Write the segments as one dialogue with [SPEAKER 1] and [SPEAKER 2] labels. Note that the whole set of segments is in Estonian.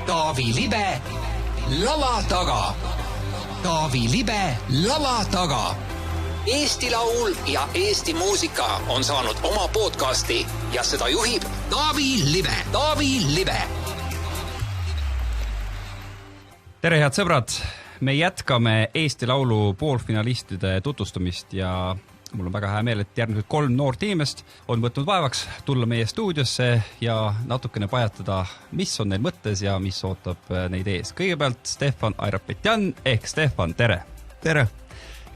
[SPEAKER 1] Taavi Libe lava taga. Taavi Libe lava taga. Eesti laul ja Eesti muusika on saanud oma podcasti ja seda juhib Taavi Libe. Taavi Libe.
[SPEAKER 2] Tere head sõbrad, me jätkame Eesti Laulu poolfinalistide tutvustamist ja mul on väga hea meel, et järgmised 3 noort inimest on võtnud vaevaks tulla meie stuudiosse ja natukene pajatada, mis on neil mõttes ja mis ootab neid ees. Kõigepealt Stefan Airapetjan ehk Stefan, tere!
[SPEAKER 3] Tere!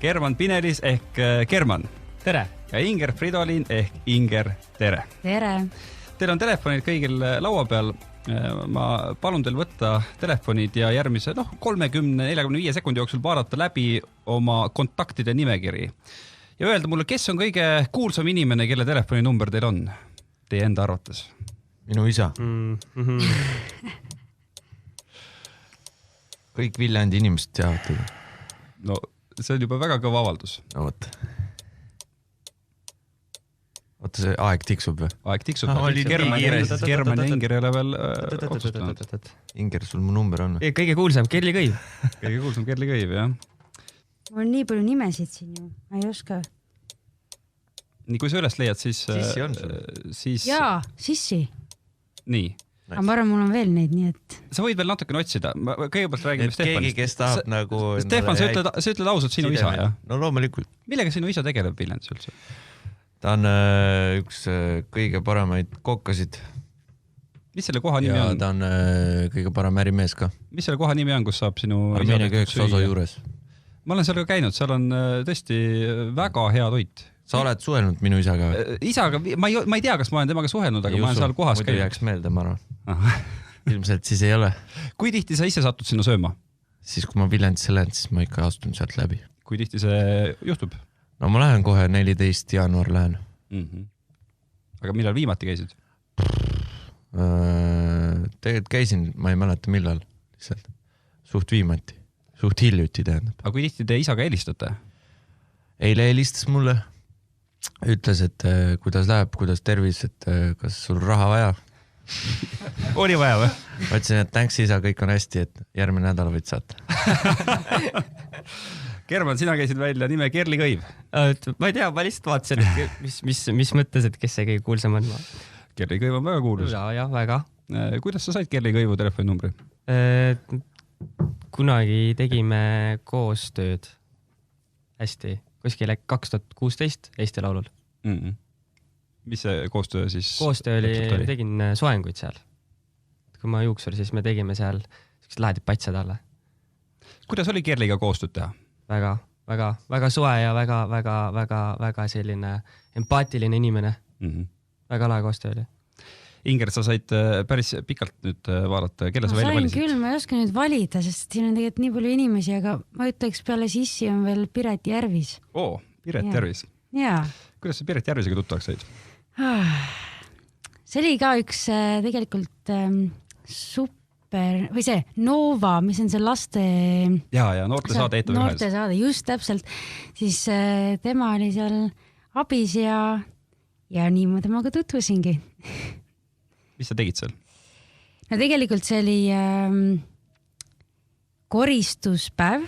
[SPEAKER 2] German Pinelis ehk German.
[SPEAKER 4] Tere!
[SPEAKER 2] Ja Inger Fridolin ehk Inger, tere!
[SPEAKER 5] Tere!
[SPEAKER 2] Teil on telefonid kõigil laua peal. Ma palun teil võtta telefonid ja järgmise 30-45 sekundi jooksul vaadata läbi oma kontaktide nimekiri. Ja öelda mulle, kes on kõige kuulsam inimene, kelle telefoninumber teil on? Teie enda arvates.
[SPEAKER 3] Minu isa. Kõik Viljandi inimesed teavad teda.
[SPEAKER 2] No, see on juba väga kõva avaldus.
[SPEAKER 3] No võtta. Oota, see aeg tiksub või?
[SPEAKER 2] Aeg tiksub. German ja Inger ei ole veel otsustanud.
[SPEAKER 3] Inger, sul mu number on või?
[SPEAKER 4] Kõige kuulsam, Kerli Kõiv.
[SPEAKER 2] Kõige kuulsam Kerli Kõiv, jah.
[SPEAKER 5] Mul on nii palju nimesid siin ju, ma ei oska.
[SPEAKER 2] Nii, kui sa üles leiad, siis...
[SPEAKER 3] Sissi on sul?
[SPEAKER 5] Jaa, Sissi.
[SPEAKER 2] Nii.
[SPEAKER 5] Aga ma arvan, mul on veel neid, nii et...
[SPEAKER 2] Sa võid veel natukene otsida. Kõigepealt räägime Stefanist.
[SPEAKER 3] Keegi, kes tahab nagu...
[SPEAKER 2] Stefan, sa ütled ausalt sinu isa, jah?
[SPEAKER 3] No loomulikult.
[SPEAKER 2] Millega sinu isa tegeleb Viljandis üldse?
[SPEAKER 3] Ta on üks kõige paremaid kokkasid.
[SPEAKER 2] Mis selle koha nimi on?
[SPEAKER 3] Ja ta on kõige parem ärimees ka.
[SPEAKER 2] Mis selle koha nimi on, kus saab sinu...
[SPEAKER 3] Armeenia kööks Oso juures.
[SPEAKER 2] Ma olen seal ka käinud, seal on tõesti väga hea toit.
[SPEAKER 3] Sa oled suhelnud minu isaga?
[SPEAKER 2] Isaga, ma ei tea, kas ma olen temaga suhelnud, aga ma olen seal kohas
[SPEAKER 3] käinud. Muidu jääks meelde, ma arvan. Ilmselt siis ei ole.
[SPEAKER 2] Kui tihti sa ise satud sinna sööma?
[SPEAKER 3] Siis, kui ma Viljandisse lähen, siis ma ikka astun sealt läbi.
[SPEAKER 2] Kui tihti see juhtub?
[SPEAKER 3] No ma lähen kohe 14. jaanuar lähen.
[SPEAKER 2] Aga millal viimati käisid?
[SPEAKER 3] Tegelikult käisin, ma ei mäleta millal. Lihtsalt. Suht viimati. Suht hiljuti tähendab.
[SPEAKER 2] Aga kui tihti te isaga helistate?
[SPEAKER 3] Eile helistas mulle. Ütles, et kuidas läheb, kuidas tervis, et kas sul raha vaja?
[SPEAKER 2] Oli vaja või?
[SPEAKER 3] Ma ütlesin, et thanks isa, kõik on hästi, et järgmine nädal võid saata.
[SPEAKER 2] German, sina käisid välja nime Kerli Kõiv.
[SPEAKER 4] Ma ei tea, ma lihtsalt vaatasin, mis mõttes, et kes see kõige kuulsam on.
[SPEAKER 2] Kerli Kõiv on väga kuulus.
[SPEAKER 4] Ja, väga.
[SPEAKER 2] Kuidas sa said Kerli Kõivu telefoninumbri?
[SPEAKER 4] Kunagi tegime koostööd hästi. Kuskile 2016 Eesti Laulul.
[SPEAKER 2] Mis see koostöö siis?
[SPEAKER 4] Koostöö oli, tegin soenguid seal. Kui ma juuksur, siis me tegime seal lahedid patsad alla.
[SPEAKER 2] Kuidas oli Kerliga koostööd teha?
[SPEAKER 4] Väga soe ja väga selline empaatiline inimene. Väga lahe koostöö oli.
[SPEAKER 2] Inger, sa said päris pikalt nüüd vaadata, kelle sa välja valisid?
[SPEAKER 5] Küll, ma ei oska nüüd valida, sest siin on tegelikult nii palju inimesi, aga ma ütleks peale Sissi on veel Piret Järvis.
[SPEAKER 2] Piret Järvis.
[SPEAKER 5] Jaa.
[SPEAKER 2] Kuidas sa Piret Järvisega tuttavaks said?
[SPEAKER 5] See oli ka üks tegelikult või see Nova, mis on see laste...
[SPEAKER 2] Ja noorte saade ETV1.
[SPEAKER 5] Noorte saade, just täpselt. Siis tema oli seal abis ja nii ma temaga tutvusingi.
[SPEAKER 2] Mis sa tegid seal?
[SPEAKER 5] No tegelikult see oli koristuspäev,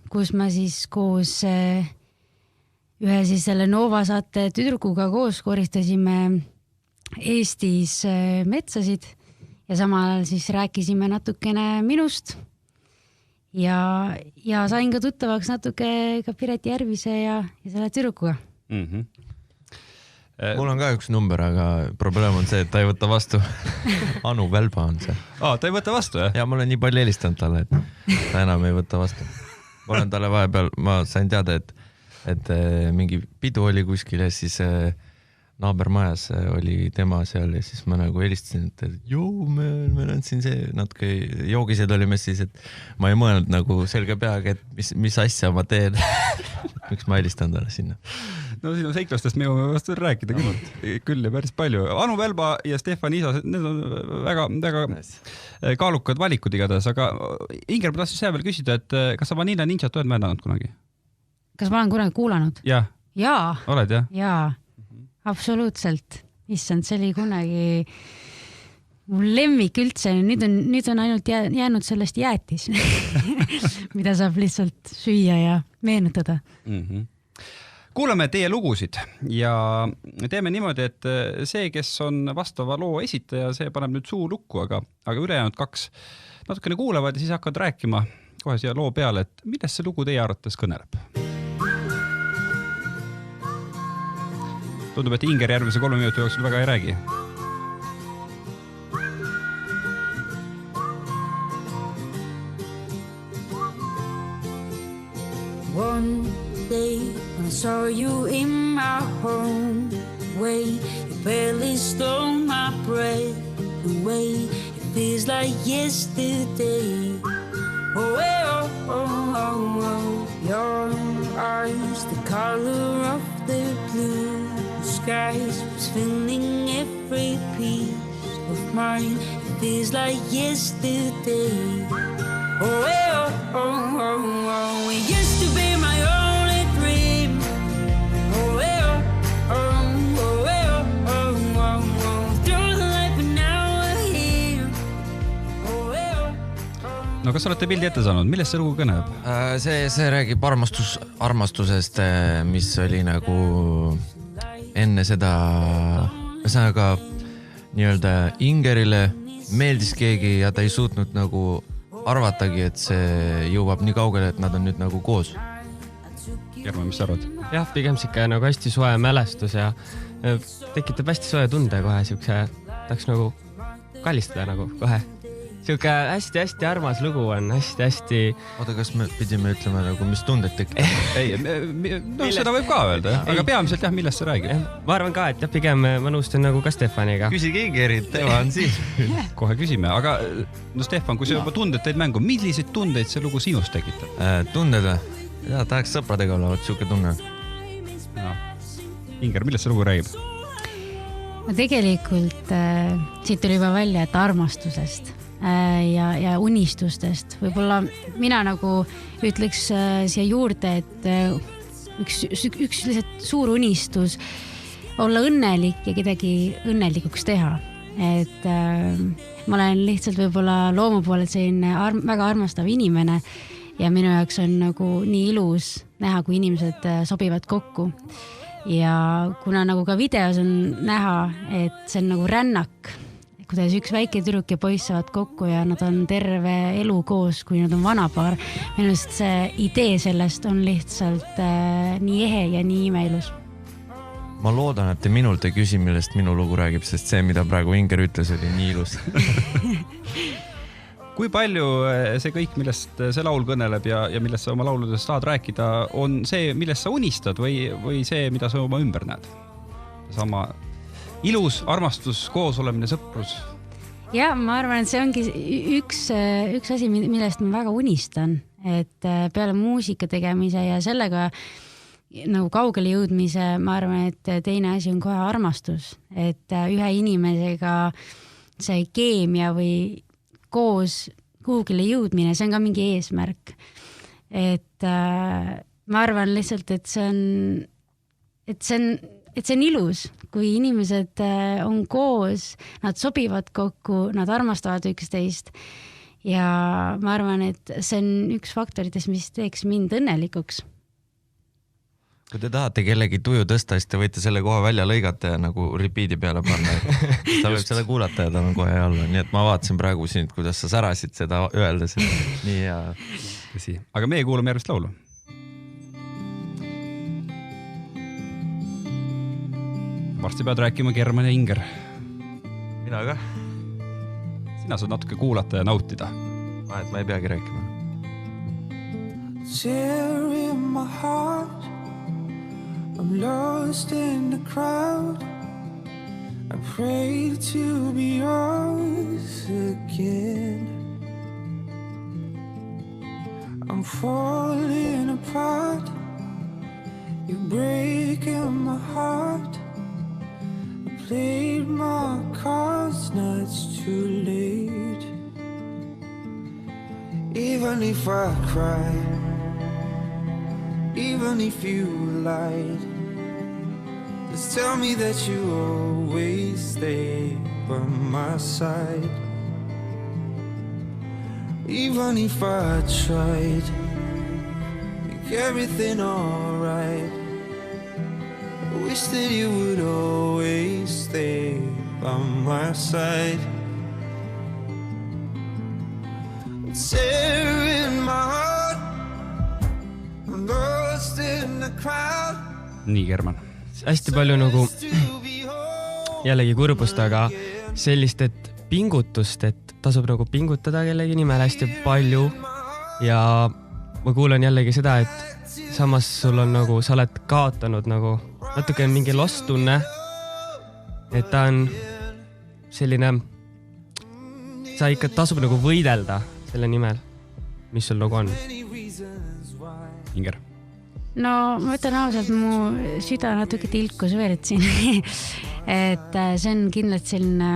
[SPEAKER 5] kus ma siis koos ühe siis selle Nova saate tüdrukuga koos koristasime Eestis metsasid ja samal siis rääkisime natukene minust ja sain ka tuttavaks natuke ka Piret Järvise ja selle tüdrukuga.
[SPEAKER 3] Mul on ka üks number, aga probleem on see, et ta ei võta vastu. Anu Välba on see.
[SPEAKER 2] Ta ei võta vastu, jah?
[SPEAKER 3] Ja ma olen nii palju helistanud talle, et ta enam ei võta vastu. Ma olen talle vahepeal, ma sain teada, et mingi pidu oli kuskil ja siis naabermajas oli tema seal ja siis ma nagu helistasin, et me olen siin see natuke joogised olime siis, et ma ei mõelnud nagu selge peaga, et mis asja ma teen. Miks ma helistan talle sinna?
[SPEAKER 2] No sinu seiklastest me jõuame vast rääkida küll ja päris palju. Anu Välba ja Stefan Isa, need on väga kaalukad valikud igatahes, aga Inger, ma tahtsin see veel küsida, et kas sa Vanilla Ninjat oled määranud kunagi?
[SPEAKER 5] Kas ma olen kunagi kuulanud?
[SPEAKER 2] Jaa. Oled, jah?
[SPEAKER 5] Jaa, absoluutselt. Issand, see oli kunagi Mul lemmik üldse, nüüd on ainult jäänud sellest jäätis, mida saab lihtsalt süüa ja meenutada.
[SPEAKER 2] Kuulame teie lugusid ja teeme niimoodi, et see, kes on vastava loo esitaja, see paneb nüüd suu lukku, aga ülejäänud 2 natukene kuulevad ja siis hakkavad rääkima kohe siia loo peale, et millest see lugu teie arvates kõneleb. Tundub, et Inger järgmise 3 minuti jooksul väga ei räägi.
[SPEAKER 6] One day when I saw you in my home, way you barely stole my breath away. It feels like yesterday. Oh, oh, oh, oh, oh. Your eyes, the color of the blue skies was filling every piece of mine. It feels like yesterday. Oh, oh, oh, oh, oh. It used to be my only dream. Oh, oh, oh, oh, oh, oh, oh, oh. Through the life and now we're here. Oh, oh, oh.
[SPEAKER 2] No kas olete pildi ette saanud? Millest see lugu kõneb?
[SPEAKER 3] See räägib armastusest, mis oli nagu enne seda, ühesõnaga nii-öelda Ingerile meeldis keegi ja ta ei suutnud nagu arvatagi, et see jõuab nii kaugele, et nad on nüüd nagu koos.
[SPEAKER 2] Järve, mis sa arvad?
[SPEAKER 4] Jah, pigem siuke nagu hästi soe mälestus ja tekitab hästi soe tunde kohe siukse, tahaks nagu kallistada nagu kohe. Siuke hästi-hästi armas lugu on, hästi-hästi...
[SPEAKER 3] Oota, kas me pidime ütlema nagu, mis tundet tekib?
[SPEAKER 2] Ei, no seda võib ka öelda, aga peamiselt jah, millest see räägib?
[SPEAKER 4] Ma arvan ka, et jah, pigem ma nõustun nagu ka Stefaniga.
[SPEAKER 3] Küsige Ingerit, tema on siin.
[SPEAKER 2] Kohe küsime, aga no Stefan, kui sa juba tunded teid mängu, milliseid tundeid see lugu sinust tekitab?
[SPEAKER 3] Tunded või? Ja, tahaks sõpradega olla, siuke tunne.
[SPEAKER 2] Inger, millest see lugu räägib?
[SPEAKER 5] No tegelikult siit tuli juba välja, et armastusest ja unistustest. Võib-olla mina nagu ütleks siia juurde, et üks lihtsalt suur unistus olla õnnelik ja kedagi õnnelikuks teha. Et ma olen lihtsalt võib-olla loomu poolelt selline väga armastav inimene ja minu jaoks on nagu nii ilus näha, kui inimesed sobivad kokku. Ja kuna nagu ka videos on näha, et see on nagu rännak, kuidas üks väike tüdruk ja poiss saavad kokku ja nad on terve elu koos, kui nad on vanapaar. Minust see idee sellest on lihtsalt nii ehe ja nii imeilus.
[SPEAKER 3] Ma loodan, et te minult ei küsi, millest minu lugu räägib, sest see, mida praegu Inger ütles, oli nii ilus.
[SPEAKER 2] Kui palju see kõik, millest see laul kõneleb ja millest sa oma lauludes tahad rääkida, on see, millest sa unistad või see, mida sa oma ümber näed? Sama ilus, armastus, koosolemine, sõprus.
[SPEAKER 5] Ja ma arvan, et see ongi üks asi, millest ma väga unistan, et peale muusika tegemise ja sellega nagu kaugele jõudmise, ma arvan, et teine asi on kohe armastus, et ühe inimesega see keemia või koos kuhugile jõudmine, see on ka mingi eesmärk. Et ma arvan lihtsalt, et see on ilus, kui inimesed on koos, nad sobivad kokku, nad armastavad üksteist ja ma arvan, et see on üks faktoritest, mis teeks mind õnnelikuks.
[SPEAKER 3] Kui te tahate kellegi tuju tõsta, siis te võite selle kohe välja lõigata ja nagu repeat'i peale panna. Ta võib selle kuulata ja ta on kohe alla. Nii et ma vaatasin praegu siin, kuidas sa särasid seda öeldes. Nii ja...
[SPEAKER 2] Aga meie kuulame järgmist laulu. Varsti pead rääkima German ja Inger.
[SPEAKER 3] Mina ka.
[SPEAKER 2] Sina saad natuke kuulata ja nautida.
[SPEAKER 3] Et ma ei peagi rääkima.
[SPEAKER 7] Tear in my heart, I'm lost in the crowd. I pray to be yours again. I'm falling apart. You're breaking my heart. I played my cards, now it's too late. Even if I cry, even if you lied, just tell me that you always stay by my side. Even if I tried, make everything alright. I wish that you would always stay by my side. It's tearing my heart, I'm lost in the crowd.
[SPEAKER 2] Nii, German.
[SPEAKER 4] Hästi palju nagu jällegi kurbust, aga sellist, et pingutust, et tasub nagu pingutada kellegi nimel hästi palju ja ma kuulen jällegi seda, et samas sul on nagu, sa oled kaotanud nagu natuke mingi lost tunne, et ta on selline, sa ikka tasub nagu võidelda selle nimel, mis sul nagu on.
[SPEAKER 2] Inger.
[SPEAKER 5] No ma ütlen ausalt, mu süda natuke tilkus veerit siin. Et see on kindlasti selline,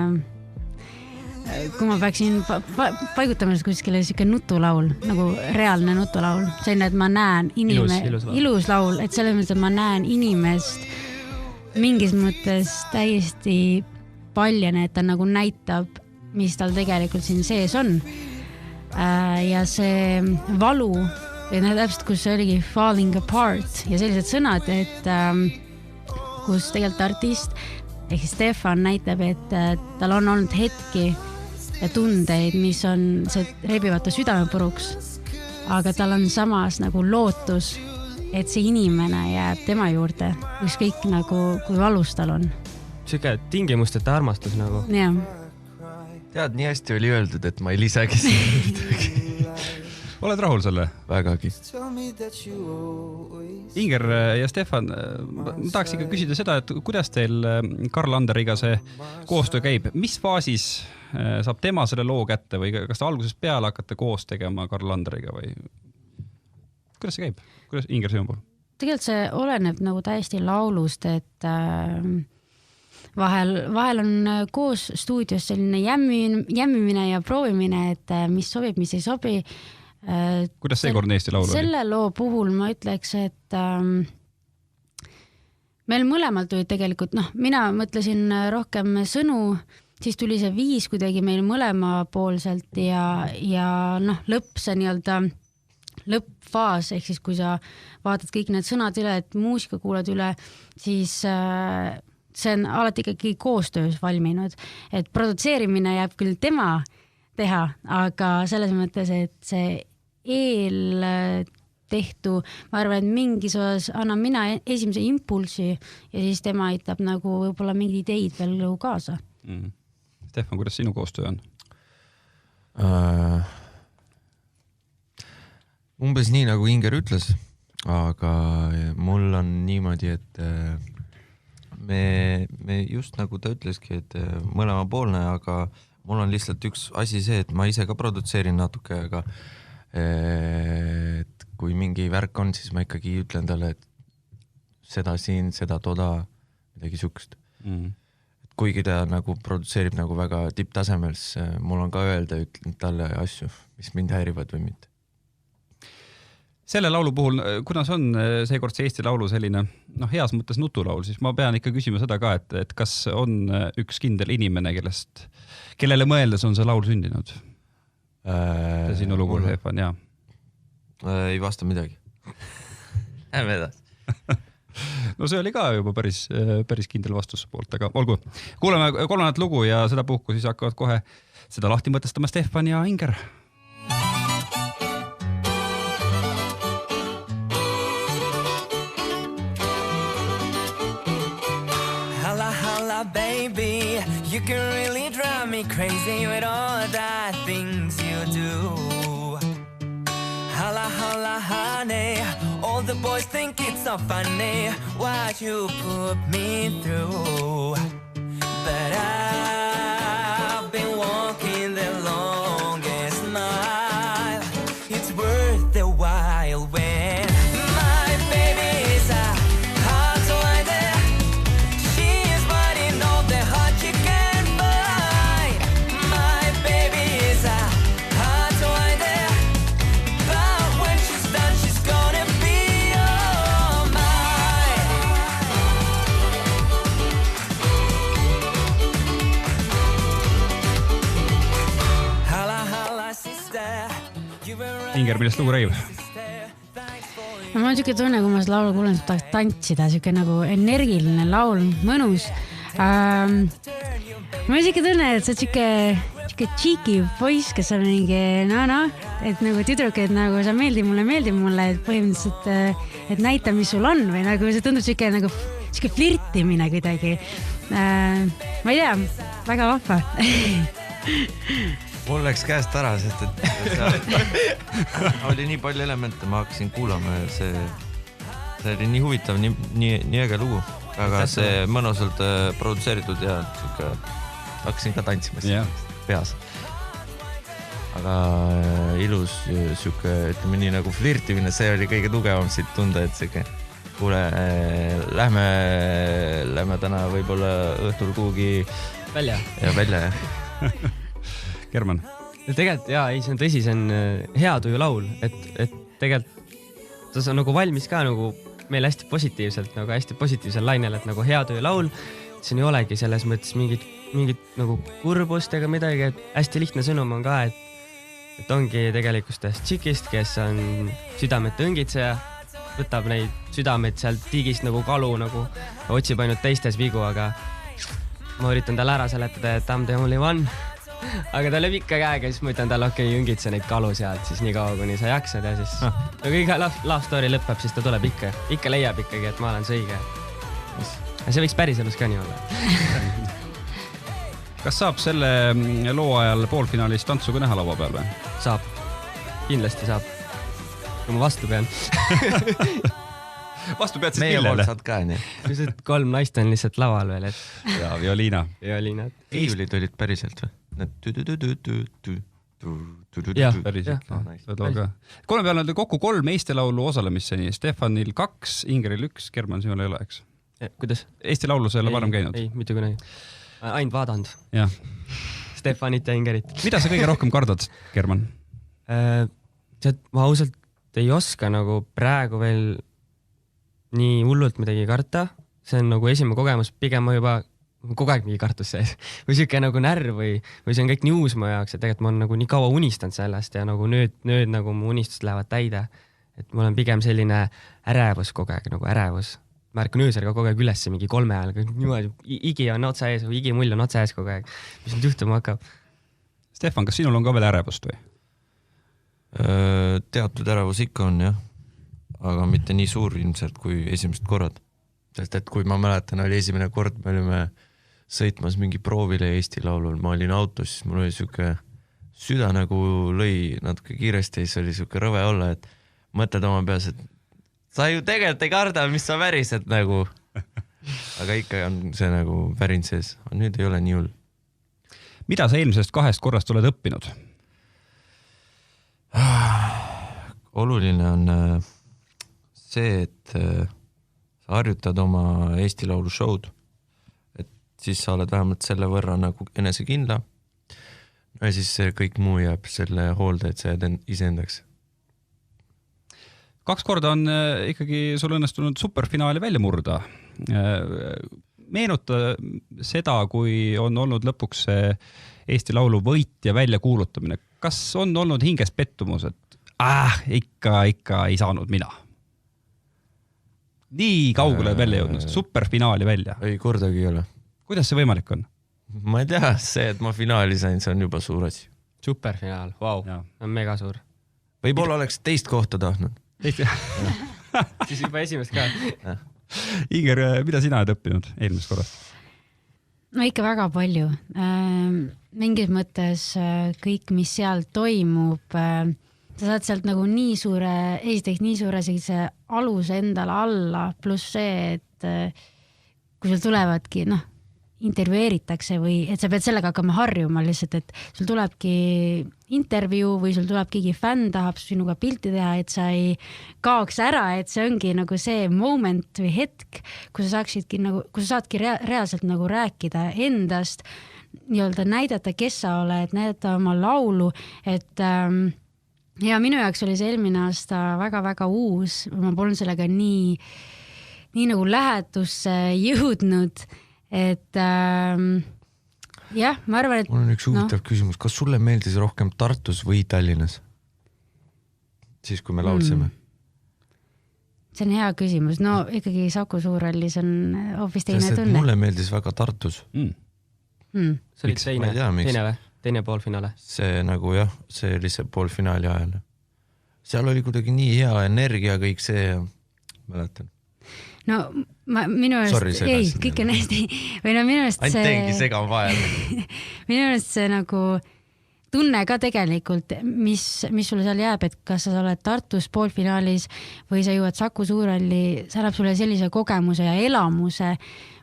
[SPEAKER 5] kui ma peaksin paigutama kuskile siuke nutulaul, nagu reaalne nutulaul. Selline, et ma näen ilus laul, et selles mõttes, et ma näen inimest mingis mõttes täiesti paljane, et ta nagu näitab, mis tal tegelikult siin sees on. Ja see valu, täpselt kus see oligi falling apart ja sellised sõnad, et kus tegelikult artist ehk Stefan näitab, et tal on olnud hetki ja tundeid, mis on, see rebivad ta südame puruks, aga tal on samas nagu lootus, et see inimene jääb tema juurde, ükskõik nagu, kui valus tal on.
[SPEAKER 4] Siuke tingimusteta armastus nagu.
[SPEAKER 5] Jah.
[SPEAKER 3] Tead, nii hästi oli öeldud, et ma ei lisagi siin midagi.
[SPEAKER 2] Oled rahul selle?
[SPEAKER 3] Vägagi.
[SPEAKER 2] Inger ja Stefan, ma tahaks ikka küsida seda, et kuidas teil Karl Anderiga see koostöö käib? Mis faasis saab tema selle loo kätte või kas ta algusest peale hakkate koos tegema Karl Anderiga või kuidas see käib? Kuidas Inger sinu pool?
[SPEAKER 5] Tegelikult see oleneb nagu täiesti laulust, et vahel on koos stuudios selline jämmimine ja proovimine, et mis sobib, mis ei sobi.
[SPEAKER 2] Kuidas see kord Eesti laul oli?
[SPEAKER 5] Selle loo puhul ma ütleks, et meil mõlemalt tuli tegelikult, mina mõtlesin rohkem sõnu, siis tuli see viis kuidagi meil mõlemapoolselt ja lõpp see nii-öelda lõppfaas, ehk siis kui sa vaatad kõik need sõnad üle, et muusika kuulad üle, siis see on alati ikkagi koostöös valminud, et produtseerimine jääb küll tema teha, aga selles mõttes, et see tehtu, ma arvan, et mingis osas annan mina esimese impulsi ja siis tema aitab nagu võib-olla mingi ideid veel kaasa.
[SPEAKER 2] Stefan, kuidas sinu koostöö on?
[SPEAKER 3] Umbes nii, nagu Inger ütles, aga mul on niimoodi, et me just nagu ta ütleski, et mõlemapoolne, aga mul on lihtsalt üks asi see, et ma ise ka produtseerin natuke, aga et kui mingi värk on, siis ma ikkagi ütlen talle, et seda siin, seda toda, midagi sukst. Et kuigi ta nagu produtseerib nagu väga tipptasemel, siis mul on ka öelda, ütlen talle asju, mis mind häirivad või mitte.
[SPEAKER 2] Selle laulu puhul, kuna see on seekord see Eesti laulu selline heas mõttes nutulaul, siis ma pean ikka küsima seda ka, et kas on üks kindel inimene, kellele mõeldes on see laul sündinud? See sinu lugu, Stefan, jaa.
[SPEAKER 3] Ei vasta midagi. Lähme edasi.
[SPEAKER 2] No see oli ka juba päris kindel vastus poolt, aga olgu. Kuuleme kolmandat lugu ja seda puhku siis hakkavad kohe seda lahti mõtestama Stefan ja Inger.
[SPEAKER 8] Baby, you can really drive me crazy with all the things you do. Holla, holla, honey, all the boys think it's so funny what you put me through. But I've been walking the longest mile. It's worth the while when my baby is a
[SPEAKER 2] Inger, millest lugu räägib?
[SPEAKER 5] No, mul on siuke tunne, kui ma seda laulu kuulen, et tahaks tantsida, siuke nagu energiline laul, mõnus. Mul on siuke tunne, et sa siuke cheeky poiss, kes on mingi et nagu tüdruk, et nagu sa meeldib mulle, et põhimõtteliselt, et näita, mis sul on või nagu see tundub siuke nagu siuke flirtimine kuidagi. Ma ei tea, väga vahva.
[SPEAKER 3] Mul läks käest ära, sest et oli nii palju elemente, ma hakkasin kuulama ja see oli nii huvitav, nii äge lugu. Aga see mõnusalt produtseeritud ja hakkasin ka tantsima peas. Aga ilus siuke, ütleme nii nagu flirtimine, see oli kõige tugevam siit tunda, et siuke kuule, lähme täna võib-olla õhtul kuhugi välja.
[SPEAKER 2] German.
[SPEAKER 4] Tegelikult see on tõsi, see on hea tuju laul, et tegelikult ta on nagu valmis ka nagu meil hästi positiivselt, nagu hästi positiivsel lainel, et nagu hea tuju laul, siin ei olegi selles mõttes mingit nagu kurbust ega midagi, et hästi lihtne sõnum on ka, et ongi tegelikult ühest tšikist, kes on südamete õngitseja, võtab neid südameid sealt tiigist nagu kalu, nagu otsib ainult teistes vigu, aga ma üritan talle ära seletada, et I'm the only one. Aga ta lööb ikka käega, siis ma ütlen talle, õngitse neid kalu sealt siis nii kaua, kuni sa jaksad ja siis kui iga love story lõpeb, siis ta tuleb ikka leiab ikkagi, et ma olen see õige. See võiks päris elus ka nii olla.
[SPEAKER 2] Kas saab selle loo ajal poolfinaalis tantsu ka näha laua peal või?
[SPEAKER 4] Saab, kindlasti saab. Kui ma vastu pean.
[SPEAKER 2] Vastu pead siis
[SPEAKER 3] meie
[SPEAKER 2] millele?
[SPEAKER 3] Saad ka, nii.
[SPEAKER 4] Kui see 3 naist on lihtsalt laval veel, et...
[SPEAKER 2] Ja violiina.
[SPEAKER 3] Viiulid olid päriselt või?
[SPEAKER 2] Jah, päriselt. Kolme peal on kokku 3 Eesti Laulu osalemisseni. Stefanil 2, Ingeril 1, German sinul ei ole, eks?
[SPEAKER 4] Kuidas?
[SPEAKER 2] Eesti Laulu sa ei ole varem käinud?
[SPEAKER 4] Ei, mitte kunagi. Ainult vaadanud.
[SPEAKER 2] Jah.
[SPEAKER 4] Stefanit ja Ingerit.
[SPEAKER 2] Mida sa kõige rohkem kardad, German?
[SPEAKER 4] Ma ausalt ei oska nagu praegu veel nii hullult midagi karta. See on nagu esimene kogemus, pigem ma juba kogu aeg mingi kartus sees. Või siuke nagu närv või see on kõik nii uus mu jaoks, et tegelikult ma olen nagu nii kaua unistanud sellest ja nagu nüüd nagu mu unistused lähevad täide. Et mul on pigem selline ärevus kogu aeg, nagu ärevus. Ma ärkan öösel ka kogu aeg üles mingi 3 ajal, niimoodi igi on otsa ees või igimull on otsa ees kogu aeg. Mis nüüd juhtuma hakkab?
[SPEAKER 2] Stefan, kas sinul on ka veel ärevust või?
[SPEAKER 3] Teatud ärevus ikka on, jah. Aga mitte nii suur ilmselt kui esimesed korrad. Sest et kui ma mäletan, oli esimene kord, me olime sõitmas mingi proovile Eesti Laulul, ma olin autos, siis mul oli siuke süda nagu lõi natuke kiiresti ja siis oli siuke rõve olla, et mõtled oma peas, et sa ju tegelikult ei karda, mis sa värised nagu. Aga ikka on see nagu värin sees. Nüüd ei ole nii hull.
[SPEAKER 2] Mida sa eelmisest 2 korrast oled õppinud?
[SPEAKER 3] Oluline on see, et sa harjutad oma Eesti Laulu show'd, et siis sa oled vähemalt selle võrra nagu enesekindla ja siis kõik muu jääb selle hoolde, et sa jääd iseendaks.
[SPEAKER 2] 2 korda on ikkagi sul õnnestunud superfinaali välja murda. Meenuta seda, kui on olnud lõpuks Eesti Laulu võit ja välja kuulutamine. Kas on olnud hinges pettumus, et ikka ei saanud mina? Nii kaugele välja jõudnud, superfinaali välja.
[SPEAKER 3] Ei, kordagi ei ole.
[SPEAKER 2] Kuidas see võimalik on?
[SPEAKER 3] Ma ei tea, see, et ma finaali sain, see on juba suur asi.
[SPEAKER 4] Superfinaal, vau, on mega suur.
[SPEAKER 3] Võib-olla oleks 2 kohta tahtnud.
[SPEAKER 4] Siis juba esimest ka.
[SPEAKER 2] Inger, mida sina oled õppinud eelmist korrast?
[SPEAKER 5] No ikka väga palju. Mingis mõttes kõik, mis seal toimub, sa saad sealt nagu nii suure sellise aluse endale alla, pluss see, et kui sul tulevadki, intervjueeritakse või et sa pead sellega hakkama harjuma lihtsalt, et sul tulebki intervjuu või sul tuleb keegi fänn tahab sinuga pilti teha, et sa ei kaoks ära, et see ongi nagu see moment või hetk, kus sa saadki reaalselt nagu rääkida endast, nii-öelda näidata, kes sa oled, näidata oma laulu, et ja minu jaoks oli see eelmine aasta väga-väga uus, ma polnud sellega nii nagu lähetusse jõudnud, et jah, ma arvan, et...
[SPEAKER 3] Mul on üks huvitav küsimus, kas sulle meeldis rohkem Tartus või Tallinnas? siis kui me laulsime?
[SPEAKER 5] See on hea küsimus. No ikkagi Saku Suurhallis on hoopis teine tunne.
[SPEAKER 3] Mulle meeldis väga Tartus.
[SPEAKER 4] See oli teine poolfinaale.
[SPEAKER 3] See nagu jah, see oli see poolfinaali ajal. Seal oli kuidagi nii hea energia kõik see ja mäletan.
[SPEAKER 5] No minu arust, kõik on hästi, või no minu arust
[SPEAKER 3] ainult teengi segan vahel.
[SPEAKER 5] Minu arust see nagu tunne ka tegelikult, mis sulle seal jääb, et kas sa oled Tartus poolfinaalis või sa jõuad Saku Suurhalli, see annab sulle sellise kogemuse ja elamuse,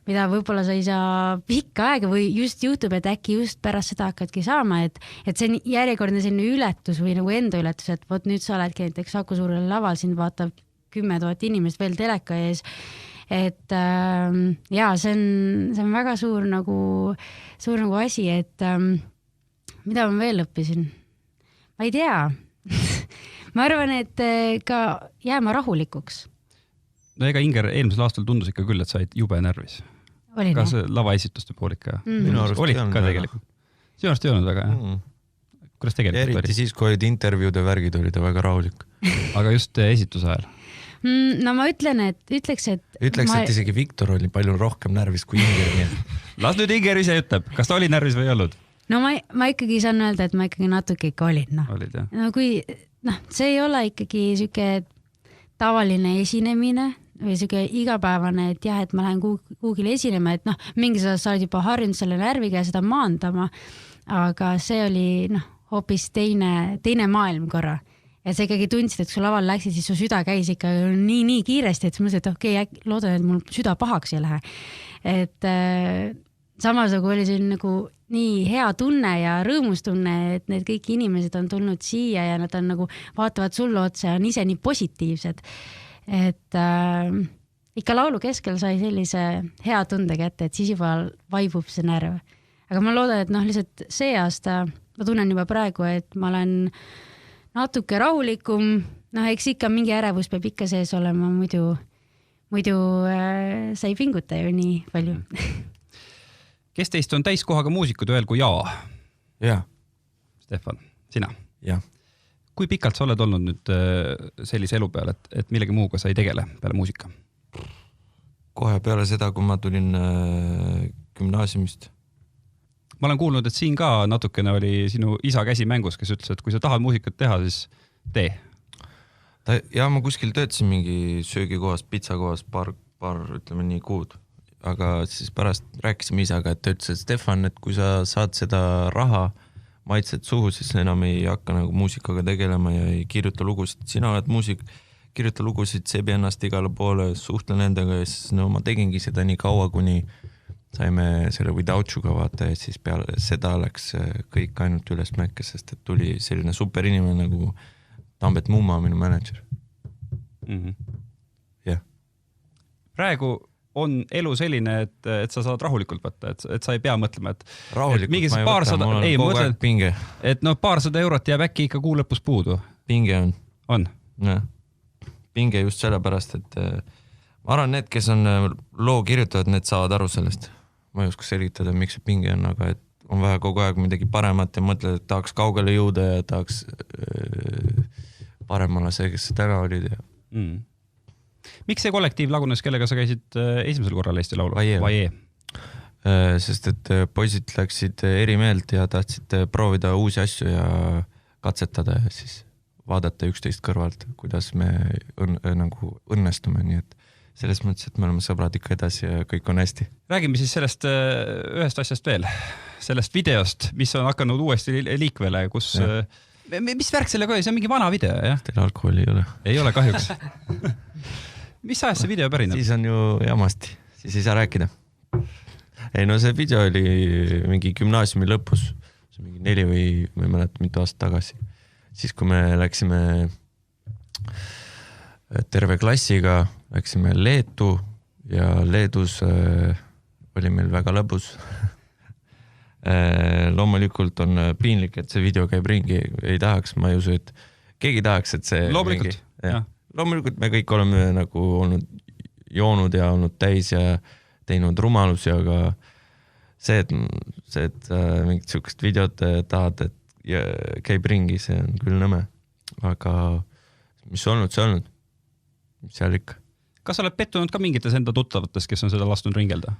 [SPEAKER 5] mida võib-olla sa ei saa pikka aega või just juhtub, et äkki just pärast seda hakkadki saama, et see on järjekordne selline ületus või nagu enda ületus, et võt nüüd sa oledki näiteks Saku Suurhalli laval, sind vaatab 10 000 inimest veel teleka ees, et jaa, see on väga suur nagu asi, et mida ma veel õppisin? Ma ei tea. Ma arvan, et ka jääma rahulikuks.
[SPEAKER 2] No ega Inger eelmisel aastal tundus ikka küll, et sa olid jube närvis.
[SPEAKER 5] Olin,
[SPEAKER 2] ka see lavaesituste pool ikka.
[SPEAKER 3] Minu arust
[SPEAKER 2] olid ka tegelikult. Sinu arust ei olnud väga, jah? Kuidas tegelikult
[SPEAKER 3] oli? Eriti siis, kui olid intervjuude värgid, oli ta väga rahulik.
[SPEAKER 2] Aga just esituse ajal?
[SPEAKER 5] No ma ütleks, et
[SPEAKER 3] isegi Viktor oli palju rohkem närvis kui Inger.
[SPEAKER 2] Las nüüd Inger ise ütleb, kas ta oli närvis või ei olnud?
[SPEAKER 5] No ma ikkagi saan öelda, et ma ikkagi natuke ikka olin.
[SPEAKER 2] Olid, jah?
[SPEAKER 5] No kui, see ei ole ikkagi süke tavaline esinemine või süke igapäevane, et jah, et ma lähen kuhugile esinema, et mingis osas sa oled juba harjunud selle närviga ja seda maandama, aga see oli hoopis teine maailm korra. Ja sa ikkagi tundsid, et kui laval läksid, siis su süda käis ikka nii kiiresti, et sa mõtlesid, et okei, loodan, et mul süda pahaks ei lähe. Et samas oli see nagu nii hea tunne ja rõõmus tunne, et need kõik inimesed on tulnud siia ja nad on nagu vaatavad sulle otsa ja on ise nii positiivsed. Et ikka laulu keskel sai sellise hea tunde kätte, et siis juba vaibub see närv. Aga ma loodan, et lihtsalt see aasta, ma tunnen juba praegu, et ma olen natuke rahulikum, eks ikka mingi ärevus peab ikka sees olema, muidu sa ei pinguta ju nii palju.
[SPEAKER 2] Kes teist on täiskohaga muusikud, öelgu jaa?
[SPEAKER 3] Jah.
[SPEAKER 2] Stefan, sina?
[SPEAKER 3] Jah.
[SPEAKER 2] Kui pikalt sa oled olnud nüüd sellise elu peal, et millegi muuga sa ei tegele peale muusika?
[SPEAKER 3] Kohe peale seda, kui ma tulin gümnaasiumist.
[SPEAKER 2] Ma olen kuulnud, et siin ka natukene oli sinu isa käsi mängus, kes ütles, et kui sa tahad muusikat teha, siis tee.
[SPEAKER 3] Ja ma kuskil töötasin mingi söögikohas, pitsakohas paar ütleme nii kuud. Aga siis pärast rääkisime isaga, et ta ütles, et Stefan, et kui sa saad seda raha, maitsed suhu, siis enam ei hakka nagu muusikaga tegelema ja ei kirjuta lugusid. Sina oled muusik, kirjuta lugusid, sebi ennast igale poole, suhtle nendega ja siis ma tegingi seda nii kaua, kuni saime selle Without You'ga vaata ja siis peale seda läks kõik ainult üles mäkke, sest et tuli selline super inimene nagu Tambet Mumma, minu manager. Jah.
[SPEAKER 2] Praegu on elu selline, et sa saad rahulikult võtta, et sa ei pea mõtlema, et
[SPEAKER 3] rahulikult ma ei võta, mul on kogu aeg pinge.
[SPEAKER 2] Et paarsada eurot jääb äkki ikka kuu lõpus puudu.
[SPEAKER 3] Pinge on.
[SPEAKER 2] On?
[SPEAKER 3] Ja. Pinge just sellepärast, et ma arvan, need, kes on loo kirjutavad, need saavad aru sellest. Ma ei oska selgitada, miks see pinge on, aga et on vaja kogu aeg midagi paremat ja mõtled, et tahaks kaugele jõuda ja tahaks paremale see, kes täna olid. Ja.
[SPEAKER 2] Miks see kollektiiv lagunes, kellega sa käisid esimesel korral Eesti Laulu?
[SPEAKER 3] Vaie. Sest et poisid läksid eri meelt ja tahtsid proovida uusi asju ja katsetada ja siis vaadata üksteist kõrvalt, kuidas me nagu õnnestume, nii et selles mõttes, et me oleme sõbrad ikka edasi ja kõik on hästi.
[SPEAKER 2] Räägime siis sellest ühest asjast veel, sellest videost, mis on hakanud uuesti liikvele, kus... Mis värk sellega oli? See on mingi vana video, jah?
[SPEAKER 3] Teil alkoholi ei ole.
[SPEAKER 2] Ei ole kahjuks. Mis ajast see video pärineb?
[SPEAKER 3] Siis on ju jamasti, siis ei saa rääkida. Ei no see video oli mingi gümnaasiumi lõpus, see mingi 4 või ma ei mäleta mitu aastat tagasi. Siis kui me läksime terve klassiga, läksime Leetu ja Leedus oli meil väga lõbus. Loomulikult on piinlik, et see video käib ringi, ei tahaks, ma ei usu, et keegi tahaks, et see
[SPEAKER 2] loomulikult,
[SPEAKER 3] loomulikult me kõik oleme nagu olnud joonud ja olnud täis ja teinud rumalusi, aga see, et mingit sükest videot tahad, et käib ringi, see on küll nõme, aga mis olnud, see olnud. Mis seal ikka.
[SPEAKER 2] Kas sa oled pettunud ka mingites enda tuttavates, kes on seda lastunud ringelda?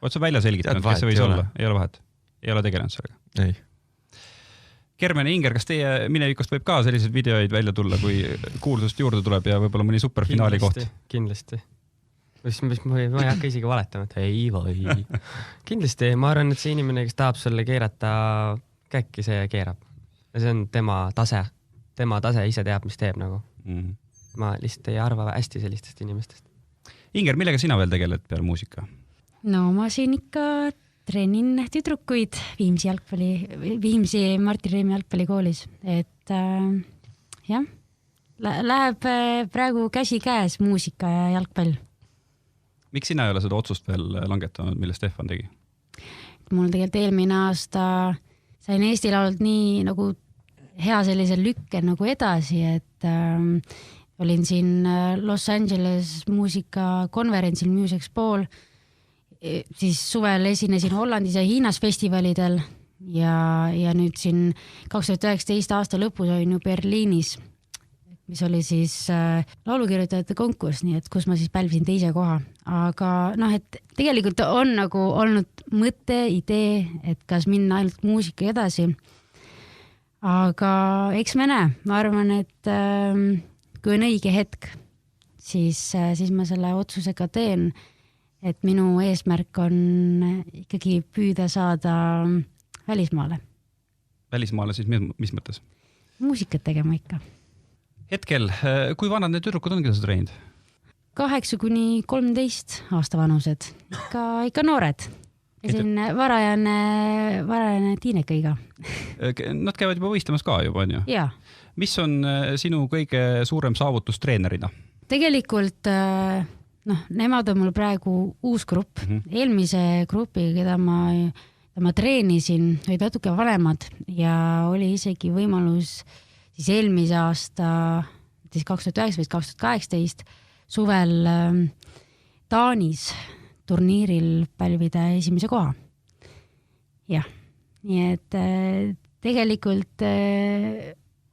[SPEAKER 2] Oled sa välja selgitanud, kes see võis olla? Ei ole vahet. Ei ole tegelenud sellega?
[SPEAKER 3] Ei.
[SPEAKER 2] Kermen ja Inger, kas teie minevikust võib ka selliseid videoid välja tulla, kui kuulsust juurde tuleb ja võib-olla mõni superfinaali koht?
[SPEAKER 4] Kindlasti. Ma ei hakka isegi valetama, et ei või. Kindlasti, ma arvan, et see inimene, kes tahab sulle keerata käkki, see keerab. Ja see on tema tase. Tema tase ise teab, mis teeb nagu. Ma lihtsalt ei arva hästi sellistest inimestest.
[SPEAKER 2] Inger, millega sina veel tegeled peale muusika?
[SPEAKER 5] No ma siin ikka treenin tüdrukuid Viimsi Martin Reimi jalgpallikoolis. Et jah, läheb praegu käsi käes muusika ja jalgpall.
[SPEAKER 2] Miks sina ei ole seda otsust veel langetanud, mille Stefan tegi?
[SPEAKER 5] Mul tegelikult eelmine aasta sain Eesti Laulult nii nagu hea sellise lükke nagu edasi, et olin siin Los Angeles muusikakonverentsil Music Expo'l, siis suvel esinesin Hollandis ja Hiinas festivalidel ja nüüd siin 2019 aasta lõpus olin ju Berliinis, mis oli siis laulukirjutajate konkurss, nii et kus ma siis pälvisin 2. koha. Aga et tegelikult on nagu olnud mõte, idee, et kas minna ainult muusika edasi. Aga eks me näe. Ma arvan, et kui on õige hetk, siis ma selle otsusega teen, et minu eesmärk on ikkagi püüda saada välismaale.
[SPEAKER 2] Välismaale siis mis mõttes?
[SPEAKER 5] Muusikat tegema ikka.
[SPEAKER 2] Hetkel, kui vanad need tüdrukud on, keda sa treeninud? 8–13 aasta vanused. Ikka noored. Ja siin varajane tiinekõiga. Nad käivad juba võistlemas ka juba, on ju?
[SPEAKER 5] Jaa.
[SPEAKER 2] Mis on sinu kõige suurem saavutus treenerina?
[SPEAKER 5] Tegelikult, nemad on mul praegu uus grupp. Eelmise grupi, keda ma treenisin, olid natuke vanemad ja oli isegi võimalus siis eelmise aasta, 2019-2018 suvel Taanis turniiril pälvida esimese koha. Jah, nii et tegelikult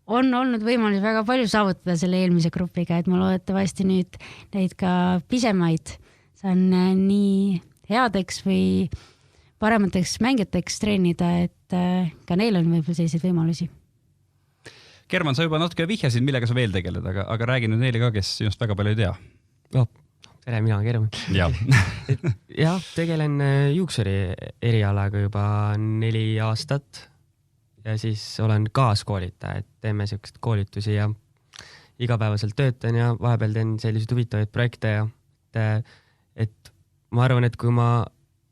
[SPEAKER 5] on olnud võimalus väga palju saavutada selle eelmise grupiga, et ma loodetavasti nüüd neid ka pisemaid saan nii headeks või paremateks mängijateks treenida, et ka neil on võib-olla selliseid võimalusi.
[SPEAKER 2] Kerman, sa juba natuke vihjasid, millega sa veel tegeled, aga räägi nüüd neile ka, kes sinust väga palju ei tea.
[SPEAKER 4] Tere, mina olen Kerman. Jah, tegelen juuksuri erialaga juba 4 aastat ja siis olen kaaskoolitaja, et teeme sellised koolitusi ja igapäevaselt töötan ja vahepeal teen selliseid huvitavaid projekte ja et ma arvan, et kui ma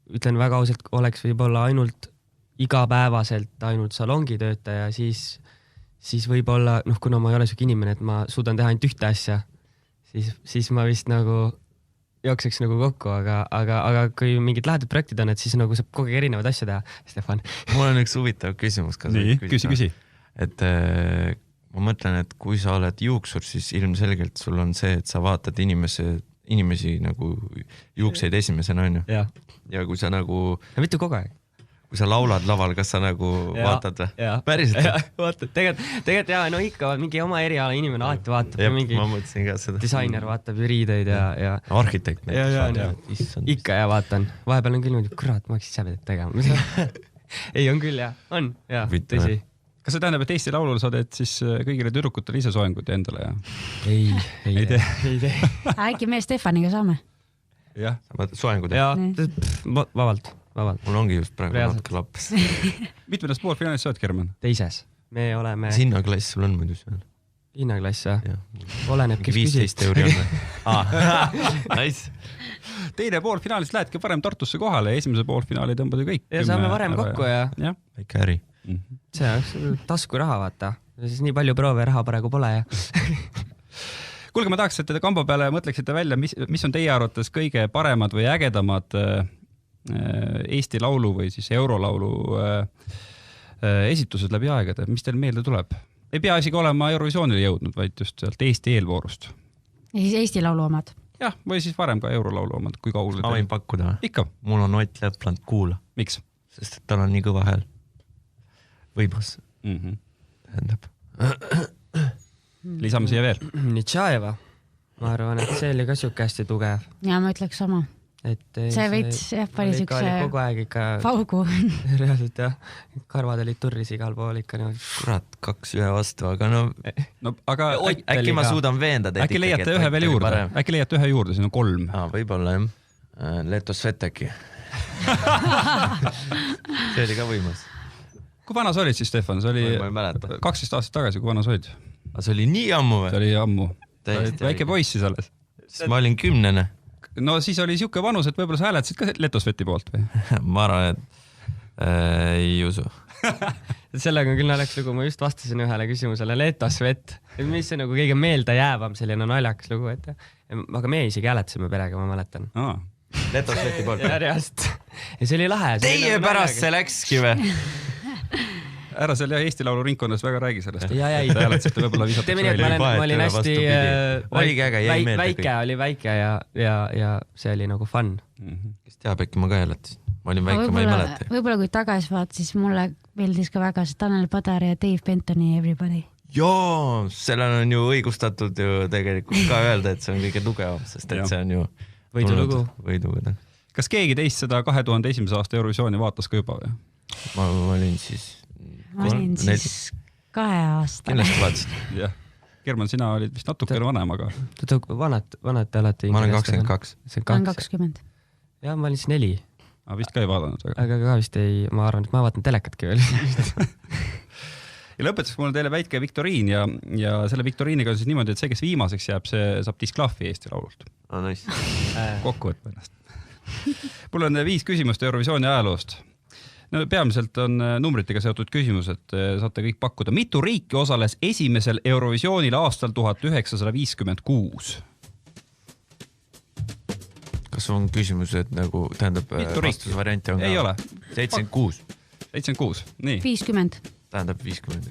[SPEAKER 4] ütlen väga ausalt, oleks võib-olla ainult igapäevaselt ainult salongitöötaja, siis võib-olla, kuna ma ei ole siuke inimene, et ma suudan teha ainult ühte asja, siis ma vist nagu jookseks nagu kokku, aga kui mingid lähedad projektid on, et siis nagu saab kogu erinevaid asja teha. Stefan.
[SPEAKER 3] Mul on üks huvitav küsimus.
[SPEAKER 2] Nii, küsi.
[SPEAKER 3] Et ma mõtlen, et kui sa oled juuksur, siis ilmselgelt sul on see, et sa vaatad inimesi nagu juukseid esimesena, on ju? Ja kui sa nagu...
[SPEAKER 4] Mitte kogu aeg.
[SPEAKER 3] Kui sa laulad laval, kas sa nagu vaatad või? Päriselt?
[SPEAKER 4] Vaatad, tegelikult jaa, no ikka mingi oma eriala inimene alati vaatab.
[SPEAKER 3] Ma mõtlesin ka seda.
[SPEAKER 4] Disainer vaatab ju riideid ja...
[SPEAKER 3] Arhitekt.
[SPEAKER 4] Ikka ja vaatan. Vahepeal on küll nüüd, kurat, ma oleks ise pidanud tegema. Ei, on küll, jah. On, jah, tõsi.
[SPEAKER 2] Kas see tähendab, et Eesti Laulul sa teed siis kõigile tüdrukutele ise soengud ja endale?
[SPEAKER 4] Ei tee.
[SPEAKER 5] Äkki me Stefaniga saame?
[SPEAKER 2] Jah.
[SPEAKER 3] Soengud?
[SPEAKER 4] Jaa, vabalt.
[SPEAKER 3] Mul ongi just praegu natuke lappes.
[SPEAKER 2] Mitmendast poolfinaalis sa oled, Kerman?
[SPEAKER 4] 2. Me oleme...
[SPEAKER 3] Mis hinnaklass sul on muidu seal?
[SPEAKER 4] Hinnaklass, jah. Oleneb, kes
[SPEAKER 3] 15 euri on või? Nice.
[SPEAKER 2] Teine poolfinaalist lähedki varem Tartusse kohale ja esimese poolfinaali tõmbad ju kõik.
[SPEAKER 4] Ja saame varem kokku ja...
[SPEAKER 3] Väike äri.
[SPEAKER 4] See on tasku raha, vaata. Siis nii palju proove raha praegu pole ja...
[SPEAKER 2] Kuulge, ma tahaks, et te kamba peale mõtleksite välja, mis on teie arvates kõige paremad või ägedamad Eesti Laulu või siis Eurolaulu esitused läbi aegade. Mis teil meelde tuleb? Ei pea isegi olema Eurovisioonile jõudnud, vaid just sealt Eesti eelvoorust.
[SPEAKER 5] Ja siis Eesti Laulu omad?
[SPEAKER 2] Jah, või siis varem ka Eurolaulu omad, kui kaugel.
[SPEAKER 3] Ma võin pakkuda.
[SPEAKER 2] Ikka.
[SPEAKER 3] Mul on Ott Lepland, kuula.
[SPEAKER 2] Miks?
[SPEAKER 3] Sest et tal on nii kõva hääl. Võimas. Tähendab.
[SPEAKER 2] lisame siia veel.
[SPEAKER 4] Nitšaeva. Ma arvan, et see oli ka siuke hästi tugev.
[SPEAKER 5] Ja ma ütleks sama.
[SPEAKER 4] Et
[SPEAKER 5] see veits jah, pani siukse
[SPEAKER 4] kogu aeg ikka
[SPEAKER 5] paugu.
[SPEAKER 4] Reaalselt jah, karvad olid turris igal pool ikka.
[SPEAKER 3] Kurat, 2-1 vastu, aga
[SPEAKER 2] aga
[SPEAKER 3] äkki ma suudan veenda teid
[SPEAKER 2] äkki leiate ühe veel juurde, äkki leiate ühe juurde, siin on 3.
[SPEAKER 3] Võib-olla jah, Leto Svet äkki. See oli ka võimas.
[SPEAKER 2] Kui vana sa olid siis, Stefan? See oli 12 aastat tagasi, kui vana sa olid?
[SPEAKER 3] See oli nii ammu või?
[SPEAKER 2] See oli ammu. Väike poiss siis alles.
[SPEAKER 3] Ma olin 10.
[SPEAKER 2] No siis oli siuke vanus, et võib-olla sa hääletasid ka Leto Sveti poolt või?
[SPEAKER 3] Ma arvan, et ei usu.
[SPEAKER 4] Sellega on küll naljakas lugu, ma just vastasin ühele küsimusele Leto Svet, mis on nagu kõige meelde jäävam selline naljakas lugu, et aga me isegi hääletasime perega, ma mäletan.
[SPEAKER 3] Leto Sveti poolt.
[SPEAKER 4] Järjest. Ja see oli lahe.
[SPEAKER 3] Teie pärast see läkski või?
[SPEAKER 2] Ära seal Eesti Laulu ringkonnas väga räägi sellest.
[SPEAKER 4] Ja
[SPEAKER 2] võib-olla
[SPEAKER 4] teeme nii, et ma olin hästi väike, oli väike ja see oli nagu fun.
[SPEAKER 3] Kes teab, äkki ma ka hääletasin. Ma olin väike, ma ei mäleta.
[SPEAKER 5] Võib-olla kui tagasi vaat, siis mulle meeldis ka väga see Tanel Padar ja Dave Bentoni Everybody.
[SPEAKER 3] Joo, sellel on ju õigustatud ju tegelikult ka öelda, et see on kõige tugevam, sest et see on ju võidulugu.
[SPEAKER 2] Kas keegi teist seda 2001. aasta Eurovisiooni vaatas ka juba või?
[SPEAKER 3] Ma olin siis
[SPEAKER 5] 2 aastane.
[SPEAKER 3] Kindlasti vaatasid?
[SPEAKER 2] Jah. German, sina olid vist natukene vanem, aga...
[SPEAKER 4] Vanad te alati...
[SPEAKER 3] Ma olen 22.
[SPEAKER 5] Ma olen 20.
[SPEAKER 4] Ja ma olin siis 4.
[SPEAKER 2] Vist ka ei vaadanud.
[SPEAKER 4] Aga ka vist ei... Ma arvan, et ma vaatan telekatki veel.
[SPEAKER 2] Ja lõpetuseks mul on teile väike viktoriin ja selle viktoriiniga on siis niimoodi, et see, kes viimaseks jääb, see saab disklahvi Eesti Laulult.
[SPEAKER 3] Nice.
[SPEAKER 2] Kokku võtmennast. Mul on 5 küsimust Eurovisiooni ajaloost. No, peamiselt on numbritega seotud küsimus, et saate kõik pakkuda. Mitu riiki osales esimesel Eurovisioonil aastal 1956?
[SPEAKER 3] Kas on küsimus, et nagu tähendab vastusvarianti on ka?
[SPEAKER 2] Ei ole.
[SPEAKER 3] 76.
[SPEAKER 2] 76, nii.
[SPEAKER 5] 50.
[SPEAKER 3] Tähendab 50.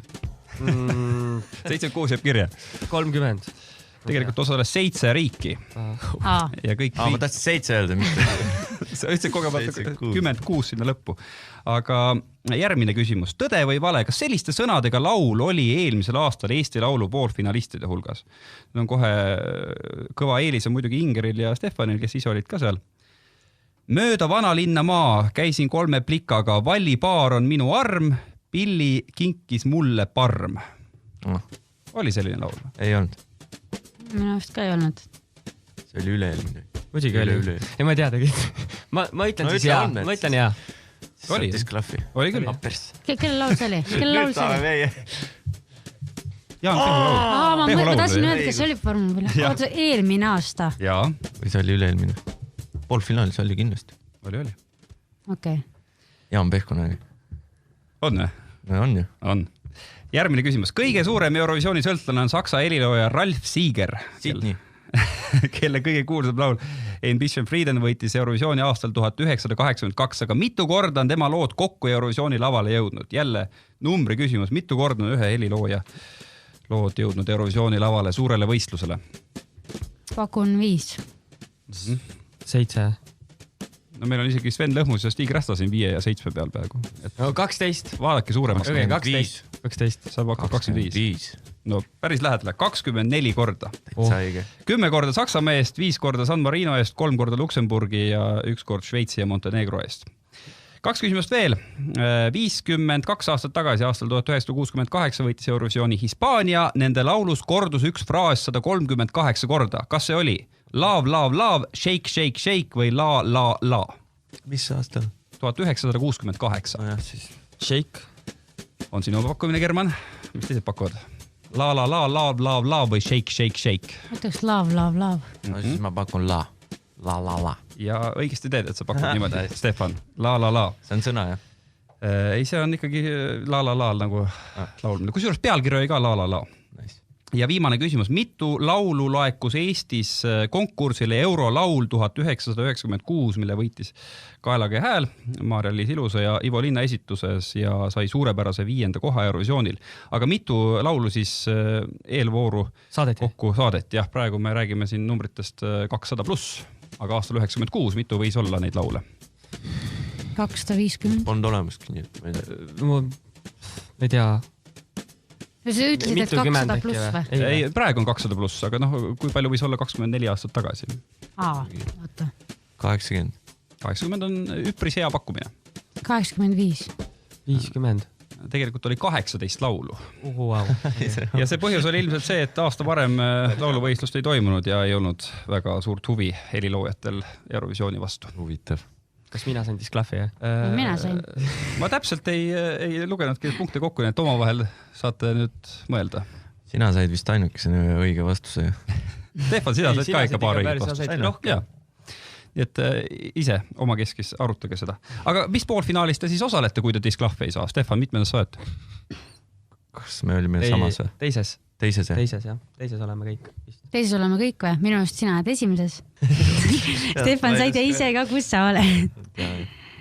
[SPEAKER 2] 76 jääb kirja.
[SPEAKER 4] 30.
[SPEAKER 2] Tegelikult osales 7 riiki. Ja kõik
[SPEAKER 3] ma tahtsin 7 öelda, mitte.
[SPEAKER 2] Sa ütlesid kogemata 16 sinna lõppu. Aga järgmine küsimus. Tõde või vale, kas selliste sõnadega laul oli eelmisel aastal Eesti Laulu poolfinalistide hulgas? On kohe kõva eelis on muidugi Ingeril ja Stefanil, kes ise olid ka seal. Mööda vanalinna maa käisin 3 plikaga, vallipaar on minu arm, Pilli kinkis mulle parm. Oli selline laul?
[SPEAKER 3] Ei olnud.
[SPEAKER 5] Minu vist ka ei olnud.
[SPEAKER 3] See oli üle-eelmine.
[SPEAKER 4] Muidugi oli. Ei, ma ei teadagi. Ma ütlen siis jaa. Ma ütlen jaa.
[SPEAKER 2] Oli küll.
[SPEAKER 5] Kelle laul see oli? Kelle laul see oli?
[SPEAKER 2] Jaan Pehu laul.
[SPEAKER 5] Ma tahtsin öelda, kes oli Oota, eelmine aasta.
[SPEAKER 2] Jaa.
[SPEAKER 3] Või see oli üle-eelmine? Poolfinaalis oli kindlasti.
[SPEAKER 2] Oli.
[SPEAKER 5] Okei.
[SPEAKER 3] Jaan Pehkona.
[SPEAKER 2] On või?
[SPEAKER 3] On ju.
[SPEAKER 2] On. Järgmine küsimus. Kõige suurem Eurovisiooni sõltlane on Saksa helilooja Ralf Sieger.
[SPEAKER 3] Sidney.
[SPEAKER 2] Kelle kõige kuulsam laul Ambition Freedom võitis Eurovisiooni aastal 1982, aga mitu korda on tema lood kokku Eurovisiooni lavale jõudnud? Jälle numbri küsimus, mitu korda on ühe helilooja lood jõudnud Eurovisiooni lavale suurele võistlusele?
[SPEAKER 5] Pakun 5.
[SPEAKER 4] 7.
[SPEAKER 2] No meil on isegi Sven Lõhmus ja Stig Rästa siin 5 ja 7 peal peaaegu.
[SPEAKER 4] 12.
[SPEAKER 2] Vaadake suuremaks.
[SPEAKER 4] 12.
[SPEAKER 2] Sa pakkud 25. No päris lähedale, 24 korda. 10 korda Saksamaa eest, 5 korda San Marino eest, 3 korda Luksemburgi ja 1 kord Šveitsi ja Montenegro eest. 2 küsimust veel. 52 aastat tagasi, aastal 1968 võitis Eurovisiooni Hispaania. Nende laulus kordus üks fraas 138 korda. Kas see oli love, love, love, shake, shake, shake või la, la, la?
[SPEAKER 3] Mis aastal?
[SPEAKER 2] 1968.
[SPEAKER 3] No jah, siis.
[SPEAKER 4] Shake.
[SPEAKER 2] On sinu pakkumine, German? Mis teised pakuvad? La, la, la, love, love, love või shake, shake, shake?
[SPEAKER 5] Ütleks love, love, love.
[SPEAKER 3] No siis ma pakun la. La, la, la.
[SPEAKER 2] Ja õigesti teed, et sa pakud niimoodi. Stefan, la, la, la.
[SPEAKER 3] See on sõna, jah?
[SPEAKER 2] Ei, see on ikkagi la, la, la nagu laulmine. Kusjuures pealkirja oli ka la, la, la. Ja viimane küsimus. Mitu laulu laekus Eestis konkursile Eurolaul 1996, mille võitis Kaelage hääl, Maarja-Liis Ilusa ja Ivo Linna esituses ja sai suurepärase 5. koha Eurovisioonil. Aga mitu laulu siis eelvooru kokku saadeti? Jah, praegu me räägime siin numbritest 200 pluss, aga aastal 96 mitu võis olla neid laule?
[SPEAKER 5] 250.
[SPEAKER 3] Polnud olemaski, nii et ma ei tea.
[SPEAKER 4] Ma ei tea.
[SPEAKER 5] sa ütlesid, et 200 pluss või?
[SPEAKER 2] Ei, praegu on 200 pluss, aga kui palju võis olla 24 aastat tagasi?
[SPEAKER 5] Oota.
[SPEAKER 3] 80.
[SPEAKER 2] 80 on üpris hea pakkumine.
[SPEAKER 5] 85.
[SPEAKER 4] 50.
[SPEAKER 2] Tegelikult oli 18 laulu.
[SPEAKER 4] Wow.
[SPEAKER 2] Ja see põhjus oli ilmselt see, et aasta varem lauluvõistlust ei toimunud ja ei olnud väga suurt huvi heliloojatel Eurovisiooni vastu.
[SPEAKER 3] Huvitav.
[SPEAKER 4] Kas mina sain disklahvi, jah?
[SPEAKER 5] Mina sain.
[SPEAKER 2] Ma täpselt ei lugenudki punkte kokku, nii et omavahel saate nüüd mõelda.
[SPEAKER 3] Sina said vist ainukesena õige vastuse.
[SPEAKER 2] Stefan, sina said ka ikka paar õiget vastust.
[SPEAKER 4] Jah.
[SPEAKER 2] Nii et ise oma keskis arutage seda. Aga mis poolfinaalis te siis osalete, kui te disklahvi ei saa? Stefan, mitmendas sa oled?
[SPEAKER 3] Kas me olime samas või?
[SPEAKER 4] Teises.
[SPEAKER 3] Teises, jah?
[SPEAKER 4] Teises, jah. Teises oleme kõik.
[SPEAKER 5] Teises oleme kõik või? Minu arust sina oled esimeses. Stefan, said ise ka, kus sa oled?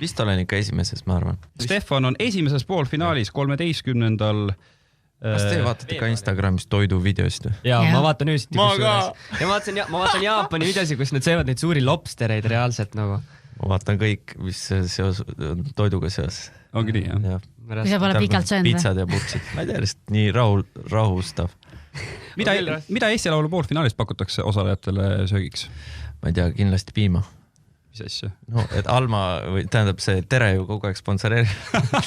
[SPEAKER 3] Vist olen ikka esimeses, ma arvan.
[SPEAKER 2] Stefan on esimeses poolfinaalis 13.
[SPEAKER 3] Kas te vaatate ka Instagramis toidu videost?
[SPEAKER 4] Jaa, ma vaatan öösiti. Ma vaatan Jaapani videosi, kus nad söövad neid suuri lobstereid reaalselt nagu.
[SPEAKER 3] Ma vaatan kõik, mis toiduga seos.
[SPEAKER 2] Ongi nii, jah?
[SPEAKER 5] Kui sa pole pikalt söönud või?
[SPEAKER 3] Pitsad ja putsid. Ma ei tea, lihtsalt nii rahustav.
[SPEAKER 2] Mida Eesti Laulu poolfinaalis pakutakse osalejatele söögiks?
[SPEAKER 3] Ma ei tea, kindlasti piima.
[SPEAKER 2] Mis asja?
[SPEAKER 3] No, et Alma, või tähendab see Tere ju kogu aeg sponsoreerib.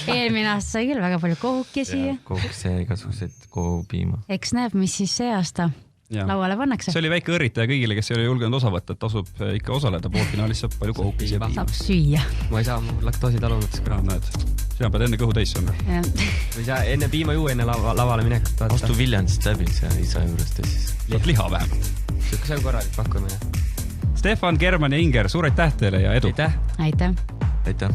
[SPEAKER 5] Eelmine aasta sai küll väga palju kohukesi.
[SPEAKER 3] Kohukesi ja igasuguseid kohupiima.
[SPEAKER 5] Eks näeb, mis siis see aasta lauale pannakse.
[SPEAKER 2] See oli väike õrritaja kõigile, kes ei ole julgenud osa võtta, et tasub ikka osaleda. Poolfinaalis saab palju kohukesi ja piima.
[SPEAKER 5] Saab süüa.
[SPEAKER 4] Ma ei saa, mu laktoosi talunud.
[SPEAKER 2] Sina pead enne kõhu täis sööma.
[SPEAKER 4] Või saa enne piima juua enne lavale minekut.
[SPEAKER 3] Astu Viljandist läbi see isa juurest ja siis.
[SPEAKER 2] Saad liha vähem.
[SPEAKER 4] See on korralik pakkumine.
[SPEAKER 2] Stefan, German ja Inger, suur aitäh teile ja edu!
[SPEAKER 5] Aitäh!
[SPEAKER 3] Aitäh!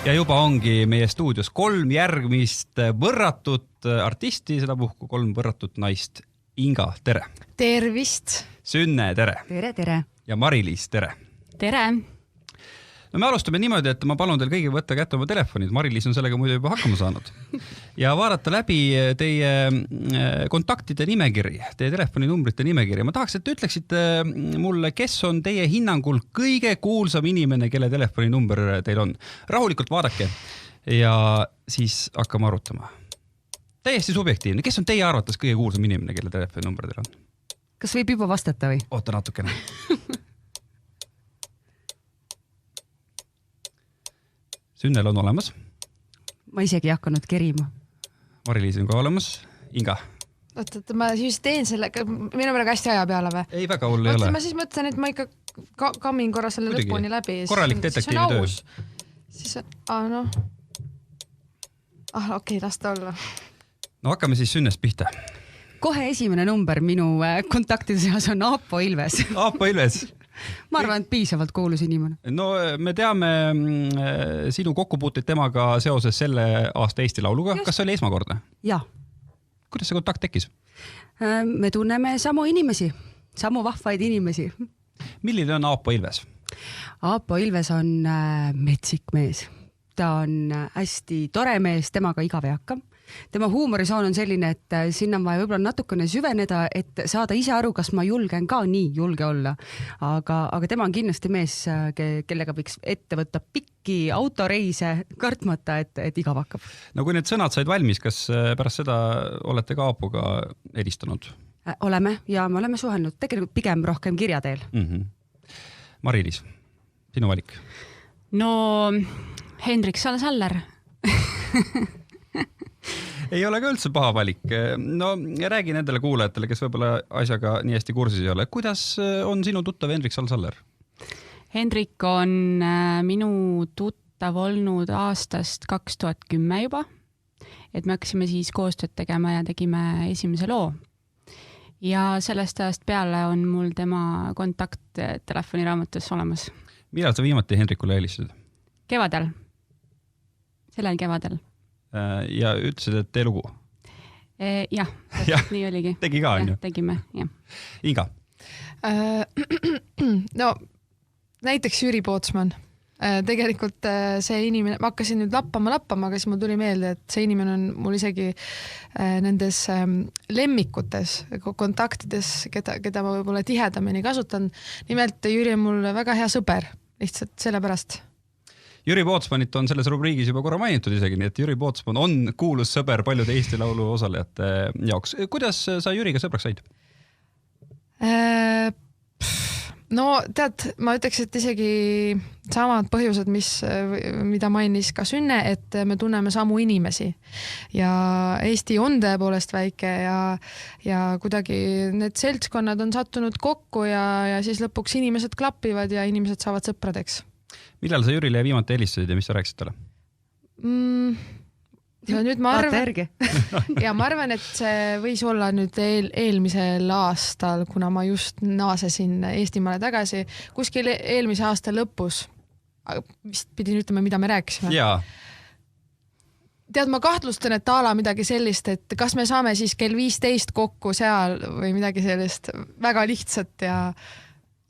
[SPEAKER 2] Ja juba ongi meie stuudios 3 järgmist võrratut artisti, seda puhku 3 võrratut naist. Inga, tere!
[SPEAKER 9] Tervist!
[SPEAKER 2] Sünne, tere!
[SPEAKER 9] Tere!
[SPEAKER 2] Ja Mari-Liis, tere!
[SPEAKER 5] Tere!
[SPEAKER 2] No me alustame niimoodi, et ma palun teil kõigi võtta kätte oma telefonid. Mari-Liis on sellega muidu juba hakkama saanud. Ja vaadata läbi teie kontaktide nimekiri, teie telefoninumbrite nimekiri. Ma tahaks, et te ütleksite mulle, kes on teie hinnangul kõige kuulsam inimene, kelle telefoninumber teil on. Rahulikult vaadake ja siis hakkame arutama. Täiesti subjektiivne. Kes on teie arvates kõige kuulsam inimene, kelle telefoninumber teil on?
[SPEAKER 9] Kas võib juba vastata või?
[SPEAKER 2] Oota natukene. Sünnel on olemas.
[SPEAKER 9] Ma isegi ei hakanud kerima.
[SPEAKER 2] Mari-Liis on ka olemas. Inga.
[SPEAKER 10] Oot, ma siis teen sellega, minu praegu hästi aja peale või?
[SPEAKER 2] Ei, väga hull ei ole.
[SPEAKER 10] Ma siis mõtlen, et ma ikka kammin korra selle lõpuni läbi.
[SPEAKER 2] Korralik detektiivi töö.
[SPEAKER 10] Siis on, okei, las ta olla.
[SPEAKER 2] No hakkame siis Sünnest pihta.
[SPEAKER 9] Kohe esimene number minu kontaktide seas on Aapo Ilves.
[SPEAKER 2] Aapo Ilves.
[SPEAKER 9] Ma arvan, et piisavalt kuulus inimene.
[SPEAKER 2] No me teame sinu kokkupuuteid temaga seoses selle aasta Eesti Lauluga. Kas see oli esmakordne?
[SPEAKER 9] Jah.
[SPEAKER 2] Kuidas see kontakt tekkis?
[SPEAKER 9] Me tunneme samu inimesi, samu vahvaid inimesi.
[SPEAKER 2] Milline on Aapo Ilves?
[SPEAKER 9] Aapo Ilves on metsik mees. Ta on hästi tore mees, temaga igav ei hakka. Tema huumorisoon on selline, et sinna on vaja võib-olla natukene süveneda, et saada ise aru, kas ma julgen ka nii julge olla. Aga tema on kindlasti mees, kellega võiks ette võtta pikki autoreise kartmata, et igav hakkab.
[SPEAKER 2] No kui need sõnad said valmis, kas pärast seda olete ka Aapoga helistanud?
[SPEAKER 9] Oleme ja me oleme suhelnud tegelikult pigem rohkem kirja teel.
[SPEAKER 2] Mari-Liis, sinu valik?
[SPEAKER 5] No Hendrik Saller.
[SPEAKER 2] Ei ole ka üldse paha valik. No räägi nendele kuulajatele, kes võib-olla asjaga nii hästi kursis ei ole. Kuidas on sinu tuttav Hendrik Saller?
[SPEAKER 5] Hendrik on minu tuttav olnud aastast 2010 juba. Et me hakkasime siis koostööd tegema ja tegime esimese loo. Ja sellest ajast peale on mul tema kontakt telefoniraamatus olemas.
[SPEAKER 2] Millal sa viimati Hendrikule helistasid?
[SPEAKER 5] Kevadel. Sellel kevadel.
[SPEAKER 2] Ja ütlesid, et tee lugu?
[SPEAKER 5] Jah, nii oligi.
[SPEAKER 2] Tegi ka, on ju?
[SPEAKER 5] Tegime, jah.
[SPEAKER 2] Inga?
[SPEAKER 10] No, näiteks Jüri Pootsman. Tegelikult see inimene, ma hakkasin nüüd lappama, aga siis mul tuli meelde, et see inimene on mul isegi nendes lemmikutes, kontaktides, keda ma võib-olla tihedamini kasutan. Nimelt Jüri on mul väga hea sõber, lihtsalt sellepärast.
[SPEAKER 2] Jüri Pootsmanit on selles rubriigis juba korra mainitud isegi, nii et Jüri Pootsman on kuulus sõber paljude Eesti Laulu osalejate jaoks. Kuidas sa Jüriga sõbraks said?
[SPEAKER 10] No tead, ma ütleks, et isegi samad põhjused, mida mainis ka Sünne, et me tunneme samu inimesi ja Eesti on tõepoolest väike ja kuidagi need seltskonnad on sattunud kokku ja siis lõpuks inimesed klapivad ja inimesed saavad sõpradeks. Millal sa Jürile viimati helistasid ja mis sa rääkisid talle? Nüüd ma arvan, et see võis olla nüüd eelmisel aastal, kuna ma just naasesin Eestimaale tagasi, kuskil eelmise aasta lõpus, vist pidin ütlema, mida me rääkisime.
[SPEAKER 2] Jaa.
[SPEAKER 10] Tead, ma kahtlustan, et ala midagi sellist, et kas me saame siis kell 15 kokku seal või midagi sellist väga lihtsat ja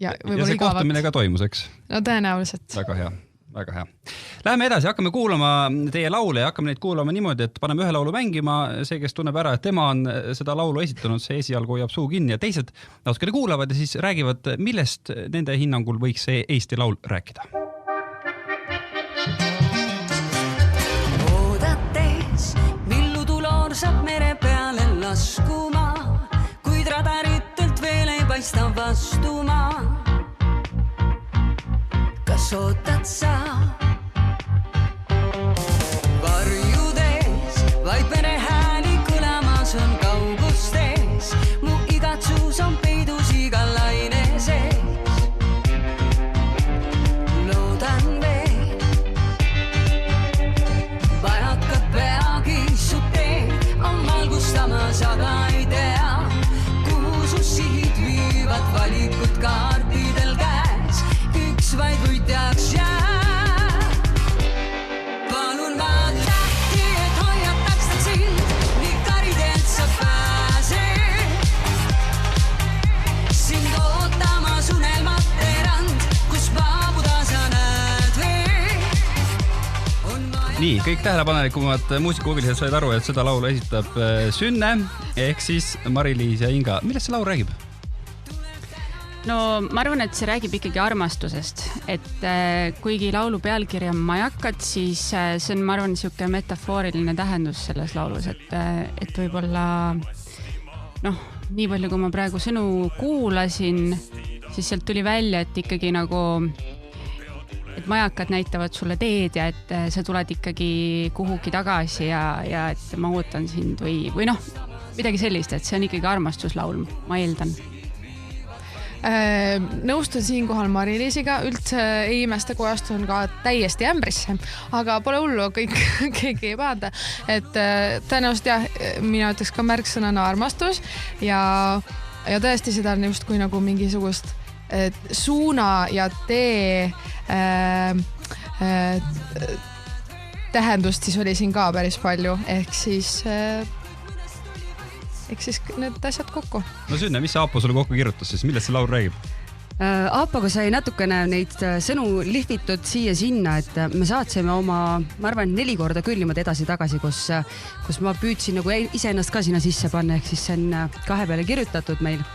[SPEAKER 2] see kohtumine ka toimus, eks?
[SPEAKER 10] No tõenäoliselt.
[SPEAKER 2] Väga hea. Väga hea. Läheme edasi, hakkame kuulama teie laule ja hakkame neid kuulama niimoodi, et paneme ühe laulu mängima, see, kes tunneb ära, et tema on seda laulu esitanud, see esialgu hoiab suu kinni ja teised natukene kuulavad ja siis räägivad, millest nende hinnangul võiks see Eesti laul rääkida.
[SPEAKER 6] Oodates, millu tuloor saab mere peale laskuma, kuid radaritelt veel ei paista vastuma. Kas ootad sa varjudes, vaid mere hääli kõlamas on kaugustes, mu igatsus on peidus iga laine sees. Loodan veel, vajakad peagi su teed on valgustamas, aga ei tea, kuhu su sihid viivad valikud kaartidel käes. Üks vaid võitjaks jääb. Palun vaata, et hoiataks ta sind, nii karidelt sa pääsed. Sind ootamas unelmate rand, kus paabuda sa näed veel.
[SPEAKER 2] Nii, kõik tähelepanelikumad muusikahuvilised said aru, et seda laulu esitab Sünne, ehk siis Mari-Liis ja Inga. Millest see laul räägib?
[SPEAKER 5] No ma arvan, et see räägib ikkagi armastusest, et kuigi laulu pealkiri on Majakad, siis see on, ma arvan, niisugune metafooriline tähendus selles laulus, et võib-olla nii palju, kui ma praegu sõnu kuulasin, siis sealt tuli välja, et ikkagi nagu, et majakad näitavad sulle teed ja et sa tuled ikkagi kuhugi tagasi ja et ma ootan sind või midagi sellist, et see on ikkagi armastuslaul, ma eeldan.
[SPEAKER 10] Nõustun siinkohal Mari-Liisiga, üldse ei imesta, kui astun ka täiesti ämbrisse, aga pole hullu, keegi ei pahanda, et tõenäoliselt jah, mina ütleks ka märksõnana armastus ja tõesti seda on just kui nagu mingisugust suuna ja tee tähendust siis oli siin ka päris palju, ehk siis need asjad kokku.
[SPEAKER 2] No Sünne, mis see Aapo sulle kokku kirjutas siis? Millest see laul räägib?
[SPEAKER 9] Aapaga sai natukene neid sõnu lihvitud siia-sinna, et me saatsime oma, ma arvan, 4 korda küllimad edasi-tagasi, kus ma püüdsin nagu iseennast ka sinna sisse panna, ehk siis see on 2 peale kirjutatud meil.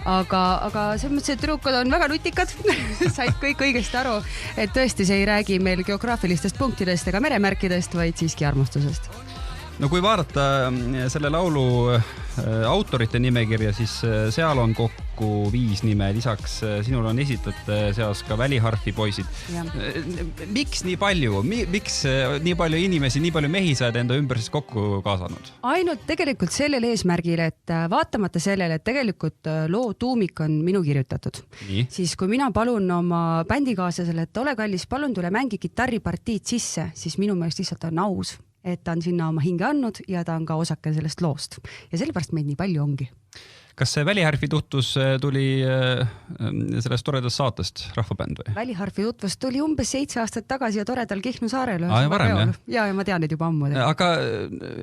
[SPEAKER 9] Aga selles mõttes, et tüdrukud on väga nutikad, said kõik õigesti aru, et tõesti see ei räägi meil geograafilistest punktidest ega meremärkidest, vaid siiski armastusest.
[SPEAKER 2] No kui vaadata selle laulu autorite nimekirja, siis seal on kokku 5 nime, lisaks sinul on esitajate seas ka väliharfi poisid. Miks nii palju? Miks nii palju inimesi, nii palju mehi said enda ümber siis kokku kaasanud?
[SPEAKER 9] Ainult tegelikult sellel eesmärgil, et vaatamata sellele, et tegelikult loo tuumik on minu kirjutatud. Siis kui mina palun oma bändikaaslasele, et ole kallis, palun tule mängi kitarripartiid sisse, siis minu meelest lihtsalt on aus, et ta on sinna oma hinge andnud ja ta on ka osake sellest loost. Ja sellepärast meid nii palju ongi.
[SPEAKER 2] Kas see väliharfi tutvus tuli sellest toredast saatest Rahvabänd või?
[SPEAKER 9] Väliharfi tutvus tuli umbes 7 aastat tagasi ja toredal Kihnu saarel.
[SPEAKER 2] Varem,
[SPEAKER 9] ja ma tean neid juba ammu.
[SPEAKER 2] Aga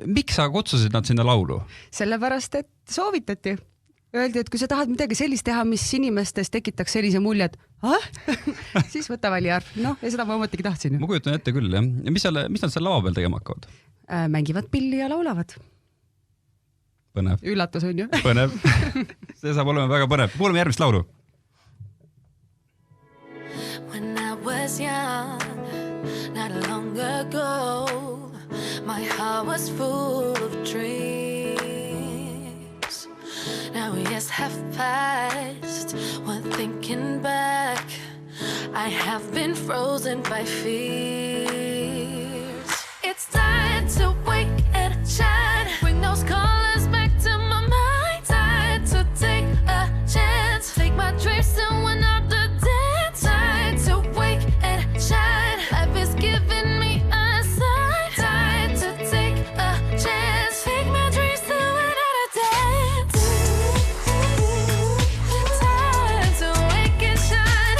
[SPEAKER 2] miks sa kutsusid nad sinna laulu?
[SPEAKER 9] Sellepärast, et soovitati. Öeldi, et kui sa tahad midagi sellist teha, mis inimestes tekitaks sellise mulje, et siis võta väliharf. Ja seda ma mõttegi tahtsin.
[SPEAKER 2] Ma kujutan ette küll, jah. Ja mis nad seal lava peal tegema hakkavad?
[SPEAKER 9] Mängivad pilli ja laulavad.
[SPEAKER 2] Põnev.
[SPEAKER 9] Üllatus on ju.
[SPEAKER 2] Põnev. See saab olema väga põnev. Kuuleme järgmist laulu.
[SPEAKER 6] When I was young, not long ago. My heart was full of dreams. Now years have passed. When thinking back, I have been frozen by fears. It's time to wake and shine. Bring those colors back to my mind. Time to take a chance. Take my dreams to another dance. Time to wake and shine. Life is giving me a sign. Time to take a chance. Take my dreams to another dance. Time to wake and shine.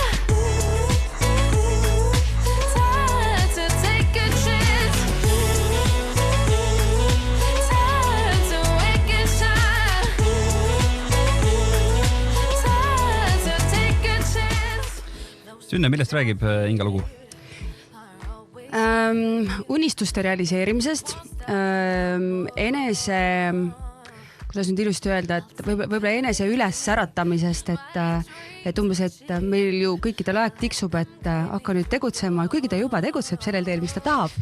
[SPEAKER 6] Time to take a chance. Time to wake and shine. Time to take a chance.
[SPEAKER 2] Sünne, millest räägib Inga lugu?
[SPEAKER 9] Unistuste realiseerimisest, enese, kuidas nüüd ilusti öelda, et võib-olla enese üles äratamisest, et umbes, et meil ju kõikidel aeg tiksub, et hakka nüüd tegutsema, kuigi ta juba tegutseb sellel teel, mis ta tahab,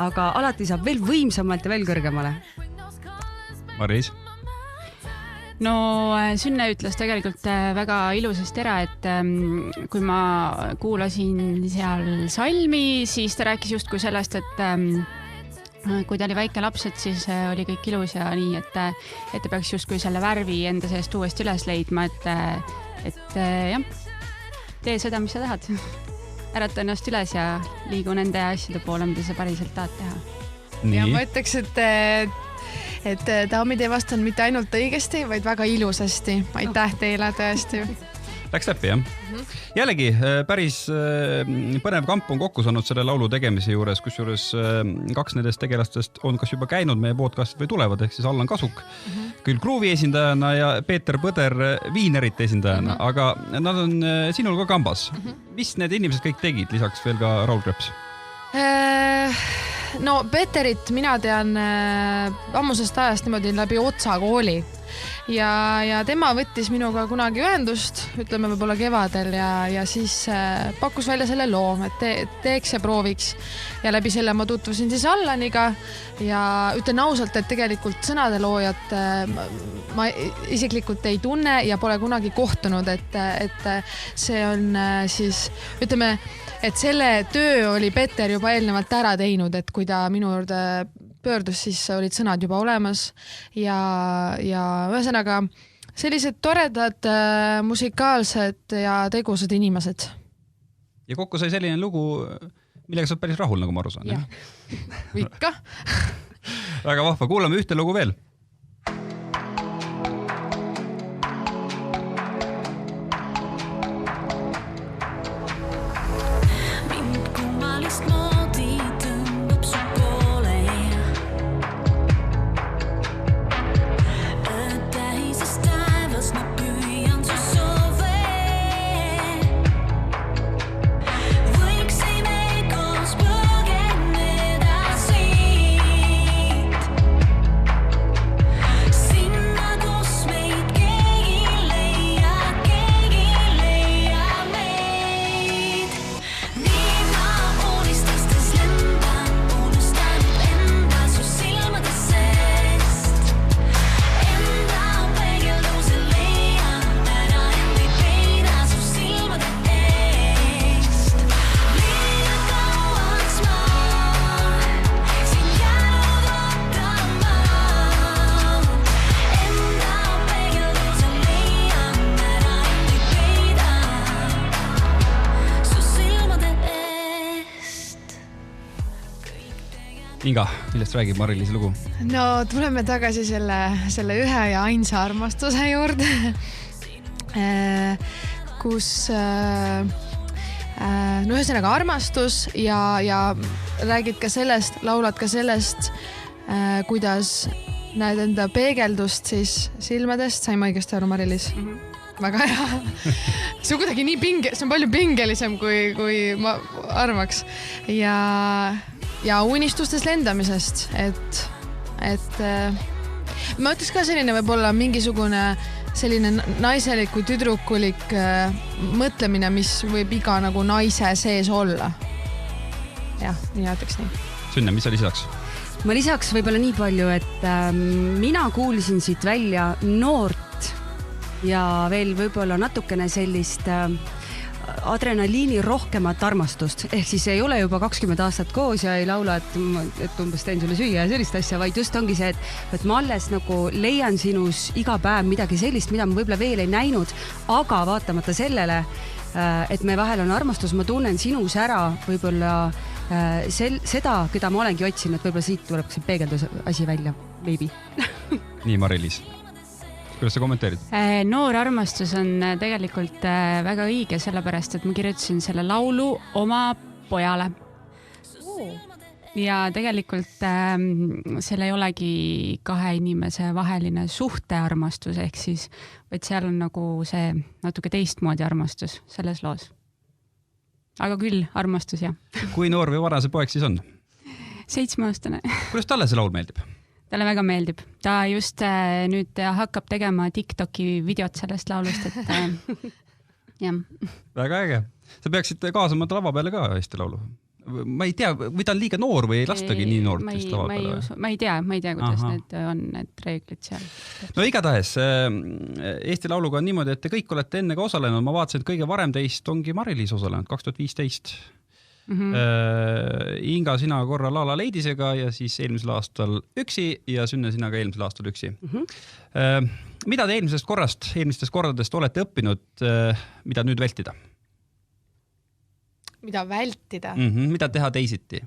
[SPEAKER 9] aga alati saab veel võimsamalt ja veel kõrgemale.
[SPEAKER 2] Maris?
[SPEAKER 11] No Sünne ütles tegelikult väga ilusasti ära, et kui ma kuulasin seal salmi, siis ta rääkis justkui sellest, et kui ta oli väike laps, et siis oli kõik ilus ja nii, et ta peaks justkui selle värvi enda seest uuesti üles leidma, et jah, tee seda, mis sa tahad. Ärata ennast üles ja liigu nende asjade poole, mida sa päriselt tahad teha.
[SPEAKER 10] Ja ma ütleks, et daamid ei vastanud mitte ainult õigesti, vaid väga ilusasti. Aitäh teile tõesti.
[SPEAKER 2] Läks läbi, jah? Jällegi, päris põnev kamp on kokku saanud selle laulu tegemise juures, kus juures 2 nendest tegelastest on kas juba käinud meie podcastit või tulevad, ehk siis Allan Kasuk, küll Groovi esindajana ja Peeter Põder Viinerite esindajana, aga nad on sinul ka kambas. Mis need inimesed kõik tegid, lisaks veel ka Raul Kreps?
[SPEAKER 10] No Peterit mina tean ammusest ajast niimoodi läbi Otsa kooli ja tema võttis minuga kunagi ühendust, ütleme võib-olla kevadel ja siis pakkus välja selle loo, et teeks ja prooviks ja läbi selle ma tutvusin siis Allaniga ja ütlen ausalt, et tegelikult sõnade loojat ma isiklikult ei tunne ja pole kunagi kohtunud, et see on siis, ütleme, et selle töö oli Peter juba eelnevalt ära teinud, et kui ta minu juurde pöördus, siis olid sõnad juba olemas ja ühesõnaga sellised toredad musikaalsed ja tegusad inimesed.
[SPEAKER 2] Ja kokku sai selline lugu, millega sa oled päris rahul, nagu ma aru saan.
[SPEAKER 10] Jah, ikka.
[SPEAKER 2] Väga vahva, kuulame ühte lugu veel. Inga, millest räägib Mari-Liis lugu?
[SPEAKER 10] No tuleme tagasi selle ühe ja ainsa armastuse juurde, kus no ühesõnaga armastus ja räägid ka sellest, laulad ka sellest, kuidas näed enda peegeldust siis silmadest. Sain ma õigesti aru, Mari-Liis? Väga hea. See on kuidagi nii see on palju pingelisem, kui ma arvaks. Ja unistustes lendamisest, et ma ütleks ka selline võib-olla mingisugune selline naiselik või tüdrukulik mõtlemine, mis võib iga nagu naise sees olla. jah, nii ütleks nii.
[SPEAKER 2] Sünne, mis sa lisaks?
[SPEAKER 9] Ma lisaks võib-olla nii palju, et mina kuulsin siit välja noort ja veel võib-olla natukene sellist adrenaliini rohkemat armastust, ehk siis ei ole juba 20 aastat koos ja ei laula, et umbes teen sulle süüa ja sellist asja, vaid just ongi see, et ma alles nagu leian sinus iga päev midagi sellist, mida ma võib-olla veel ei näinud, aga vaatamata sellele, et me vahel on armastus, ma tunnen sinus ära võib-olla seda, keda ma olengi otsinud, et võib-olla siit tuleb see peegeldus asi välja, maybe.
[SPEAKER 2] Nii, Mari-Liis. Kuidas sa kommenteerid?
[SPEAKER 11] Noor armastus on tegelikult väga õige, sellepärast, et ma kirjutasin selle laulu oma pojale. Ja tegelikult seal ei olegi kahe inimese vaheline suhtearmastus, ehk siis, vaid seal on nagu see natuke teistmoodi armastus selles loos. Aga küll armastus, jah.
[SPEAKER 2] Kui noor või vana see poeg siis on?
[SPEAKER 11] 7-aastane.
[SPEAKER 2] Kuidas talle see laul meeldib?
[SPEAKER 11] Talle väga meeldib. Ta just nüüd hakkab tegema TikToki videot sellest laulust, et jah.
[SPEAKER 2] Väga äge. Sa peaksid kaasama ta lava peale ka Eesti laulu. Ma ei tea, või ta on liiga noor või ei lastagi nii noort vist lava peale?
[SPEAKER 11] Ma ei tea, kuidas need on need reeglid seal.
[SPEAKER 2] No igatahes, Eesti lauluga on niimoodi, et te kõik olete enne ka osalenud. Ma vaatasin, et kõige varem teist ongi Mari-Liis osalenud, 2015. Inga, sina korra Laala Leidisega ja siis eelmisel aastal üksi ja Sünne sina ka eelmisel aastal üksi. Mida te eelmistest kordadest olete õppinud, mida nüüd vältida?
[SPEAKER 10] Mida vältida?
[SPEAKER 2] Mida teha teisiti?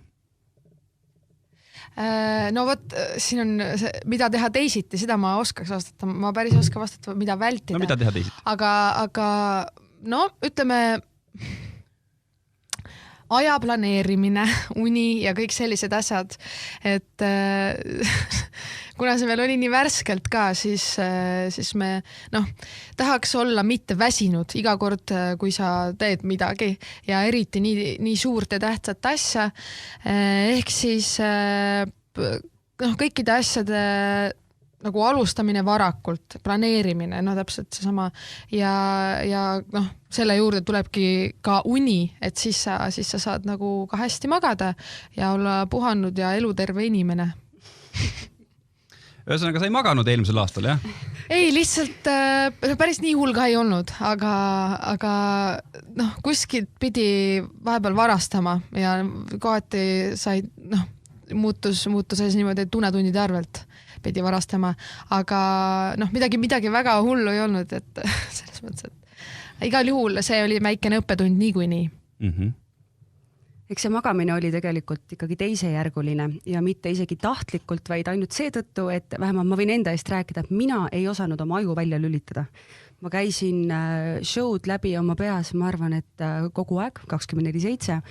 [SPEAKER 10] No vot, siin on see, mida teha teisiti, seda ma oskaks vastata. Ma päris oska vastata, mida vältida.
[SPEAKER 2] No mida teha teisiti?
[SPEAKER 10] Aga no ütleme aja planeerimine, uni ja kõik sellised asjad, et kuna see veel oli nii värskelt ka, siis me tahaks olla mitte väsinud iga kord, kui sa teed midagi ja eriti nii suurt ja tähtsat asja, ehk siis kõikide asjade nagu alustamine varakult, planeerimine, täpselt see sama ja selle juurde tulebki ka uni, et siis sa saad nagu ka hästi magada ja olla puhanud ja eluterve inimene.
[SPEAKER 2] Ühesõnaga, sa ei maganud eelmisel aastal, jah?
[SPEAKER 10] Ei, lihtsalt päris nii hull ka ei olnud, aga kuskilt pidi vahepeal varastama ja kohati sai, muutus asi niimoodi, et tunnetundide arvelt pidi varastama, aga midagi väga hullu ei olnud, et selles mõttes, et igal juhul see oli väikene õppetund niikuinii.
[SPEAKER 9] Eks see magamine oli tegelikult ikkagi teisejärguline ja mitte isegi tahtlikult, vaid ainult seetõttu, et vähemalt ma võin enda eest rääkida, et mina ei osanud oma aju välja lülitada. Ma käisin show'd läbi oma peas, ma arvan, et kogu aeg, 24/7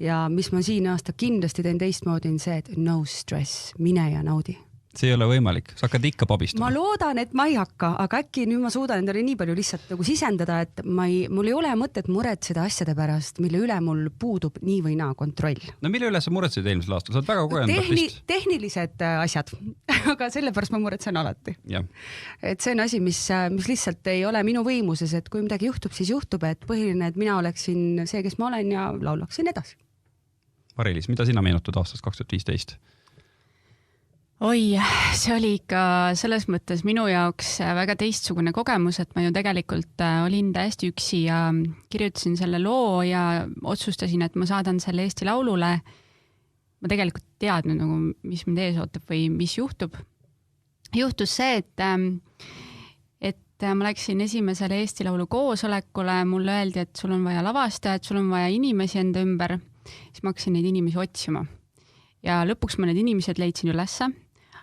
[SPEAKER 9] ja mis ma siin aasta kindlasti teen teistmoodi on see, et no stress, mine ja naudi.
[SPEAKER 2] See ei ole võimalik, sa hakkad ikka pabistama.
[SPEAKER 9] Ma loodan, et ma ei hakka, aga äkki nüüd ma suudan endale nii palju lihtsalt nagu sisendada, et mul ei ole mõtet muretseda asjade pärast, mille üle mul puudub nii või naa kontroll.
[SPEAKER 2] No mille üle sa muretsid eelmisel aastal? Sa oled väga kogenud artist.
[SPEAKER 9] Tehnilised asjad, aga sellepärast ma muretsen alati.
[SPEAKER 2] Ja.
[SPEAKER 9] Et see on asi, mis lihtsalt ei ole minu võimuses, et kui midagi juhtub, siis juhtub, et põhiline, et mina oleksin see, kes ma olen ja laulaksin edasi.
[SPEAKER 2] Mari-Liis, mida sina meenutad aastast 2015?
[SPEAKER 11] Oi, see oli ikka selles mõttes minu jaoks väga teistsugune kogemus, et ma ju tegelikult olin täiesti üksi ja kirjutasin selle loo ja otsustasin, et ma saadan selle Eesti Laulule. Ma tegelikult teadnud, nagu, mis mind ees ootab või mis juhtub. Juhtus see, et ma läksin esimesele Eesti Laulu koosolekule, mulle öeldi, et sul on vaja lavastajat, sul on vaja inimesi enda ümber, siis ma hakkasin neid inimesi otsima. Ja lõpuks ma need inimesed leidsin ülesse,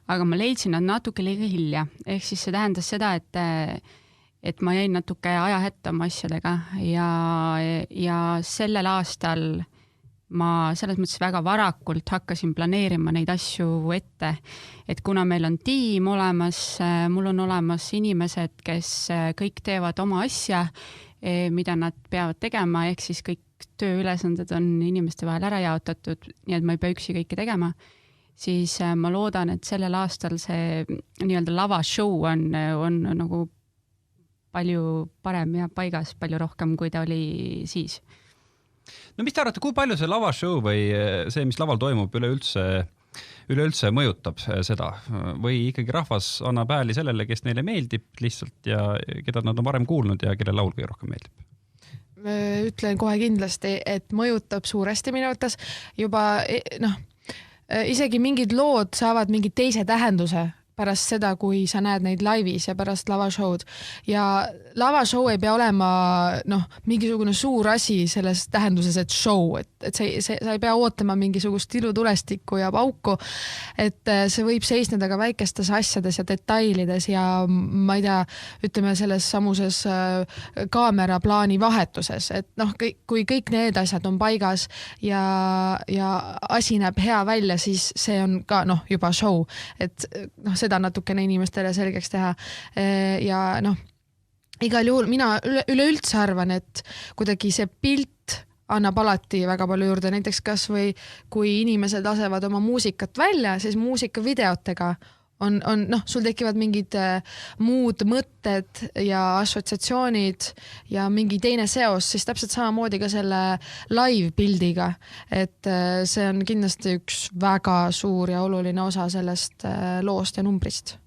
[SPEAKER 11] aga ma leidsin nad natuke liiga hilja. Ehk siis see tähendas seda, et ma jäin natuke aja hätta oma asjadega ja sellel aastal ma selles mõttes väga varakult hakkasin planeerima neid asju ette, et kuna meil on tiim olemas, mul on olemas inimesed, kes kõik teevad oma asja, mida nad peavad tegema, ehk siis kõik tööülesanded on inimeste vahel ära jaotatud, nii et ma ei pea üksi kõike tegema, siis ma loodan, et sellel aastal see nii-öelda lavashow on nagu palju parem ja paigas, palju rohkem, kui ta oli siis.
[SPEAKER 2] no mis te arvate, kui palju see lavashow või see, mis laval toimub, üleüldse mõjutab seda või ikkagi rahvas annab hääli sellele, kes neile meeldib lihtsalt ja keda nad on varem kuulnud ja kelle laul kõige rohkem meeldib?
[SPEAKER 10] Ütlen kohe kindlasti, et mõjutab suuresti minu arvates juba isegi mingid lood saavad mingi teise tähenduse pärast seda, kui sa näed neid laivis ja pärast lavashow'd. Ja lavashow ei pea olema mingisugune suur asi selles tähenduses, et show, et sa ei pea ootama mingisugust ilutulestikku ja pauku, et see võib seisneda ka väikestes asjades ja detailides ja ma ei tea, ütleme selles samuses kaameraplaani vahetuses, et kui kõik need asjad on paigas ja asi näeb hea välja, siis see on ka juba show, et seda natukene inimestele selgeks teha ja igal juhul mina üleüldse arvan, et kuidagi see pilt annab alati väga palju juurde, näiteks kas või kui inimesed lasevad oma muusikat välja, siis muusikavideotega on sul tekivad mingid muud mõtted ja assotsiatsioonid ja mingi teine seos, siis täpselt samamoodi ka selle live-pildiga, et see on kindlasti üks väga suur ja oluline osa sellest loost ja numbrist.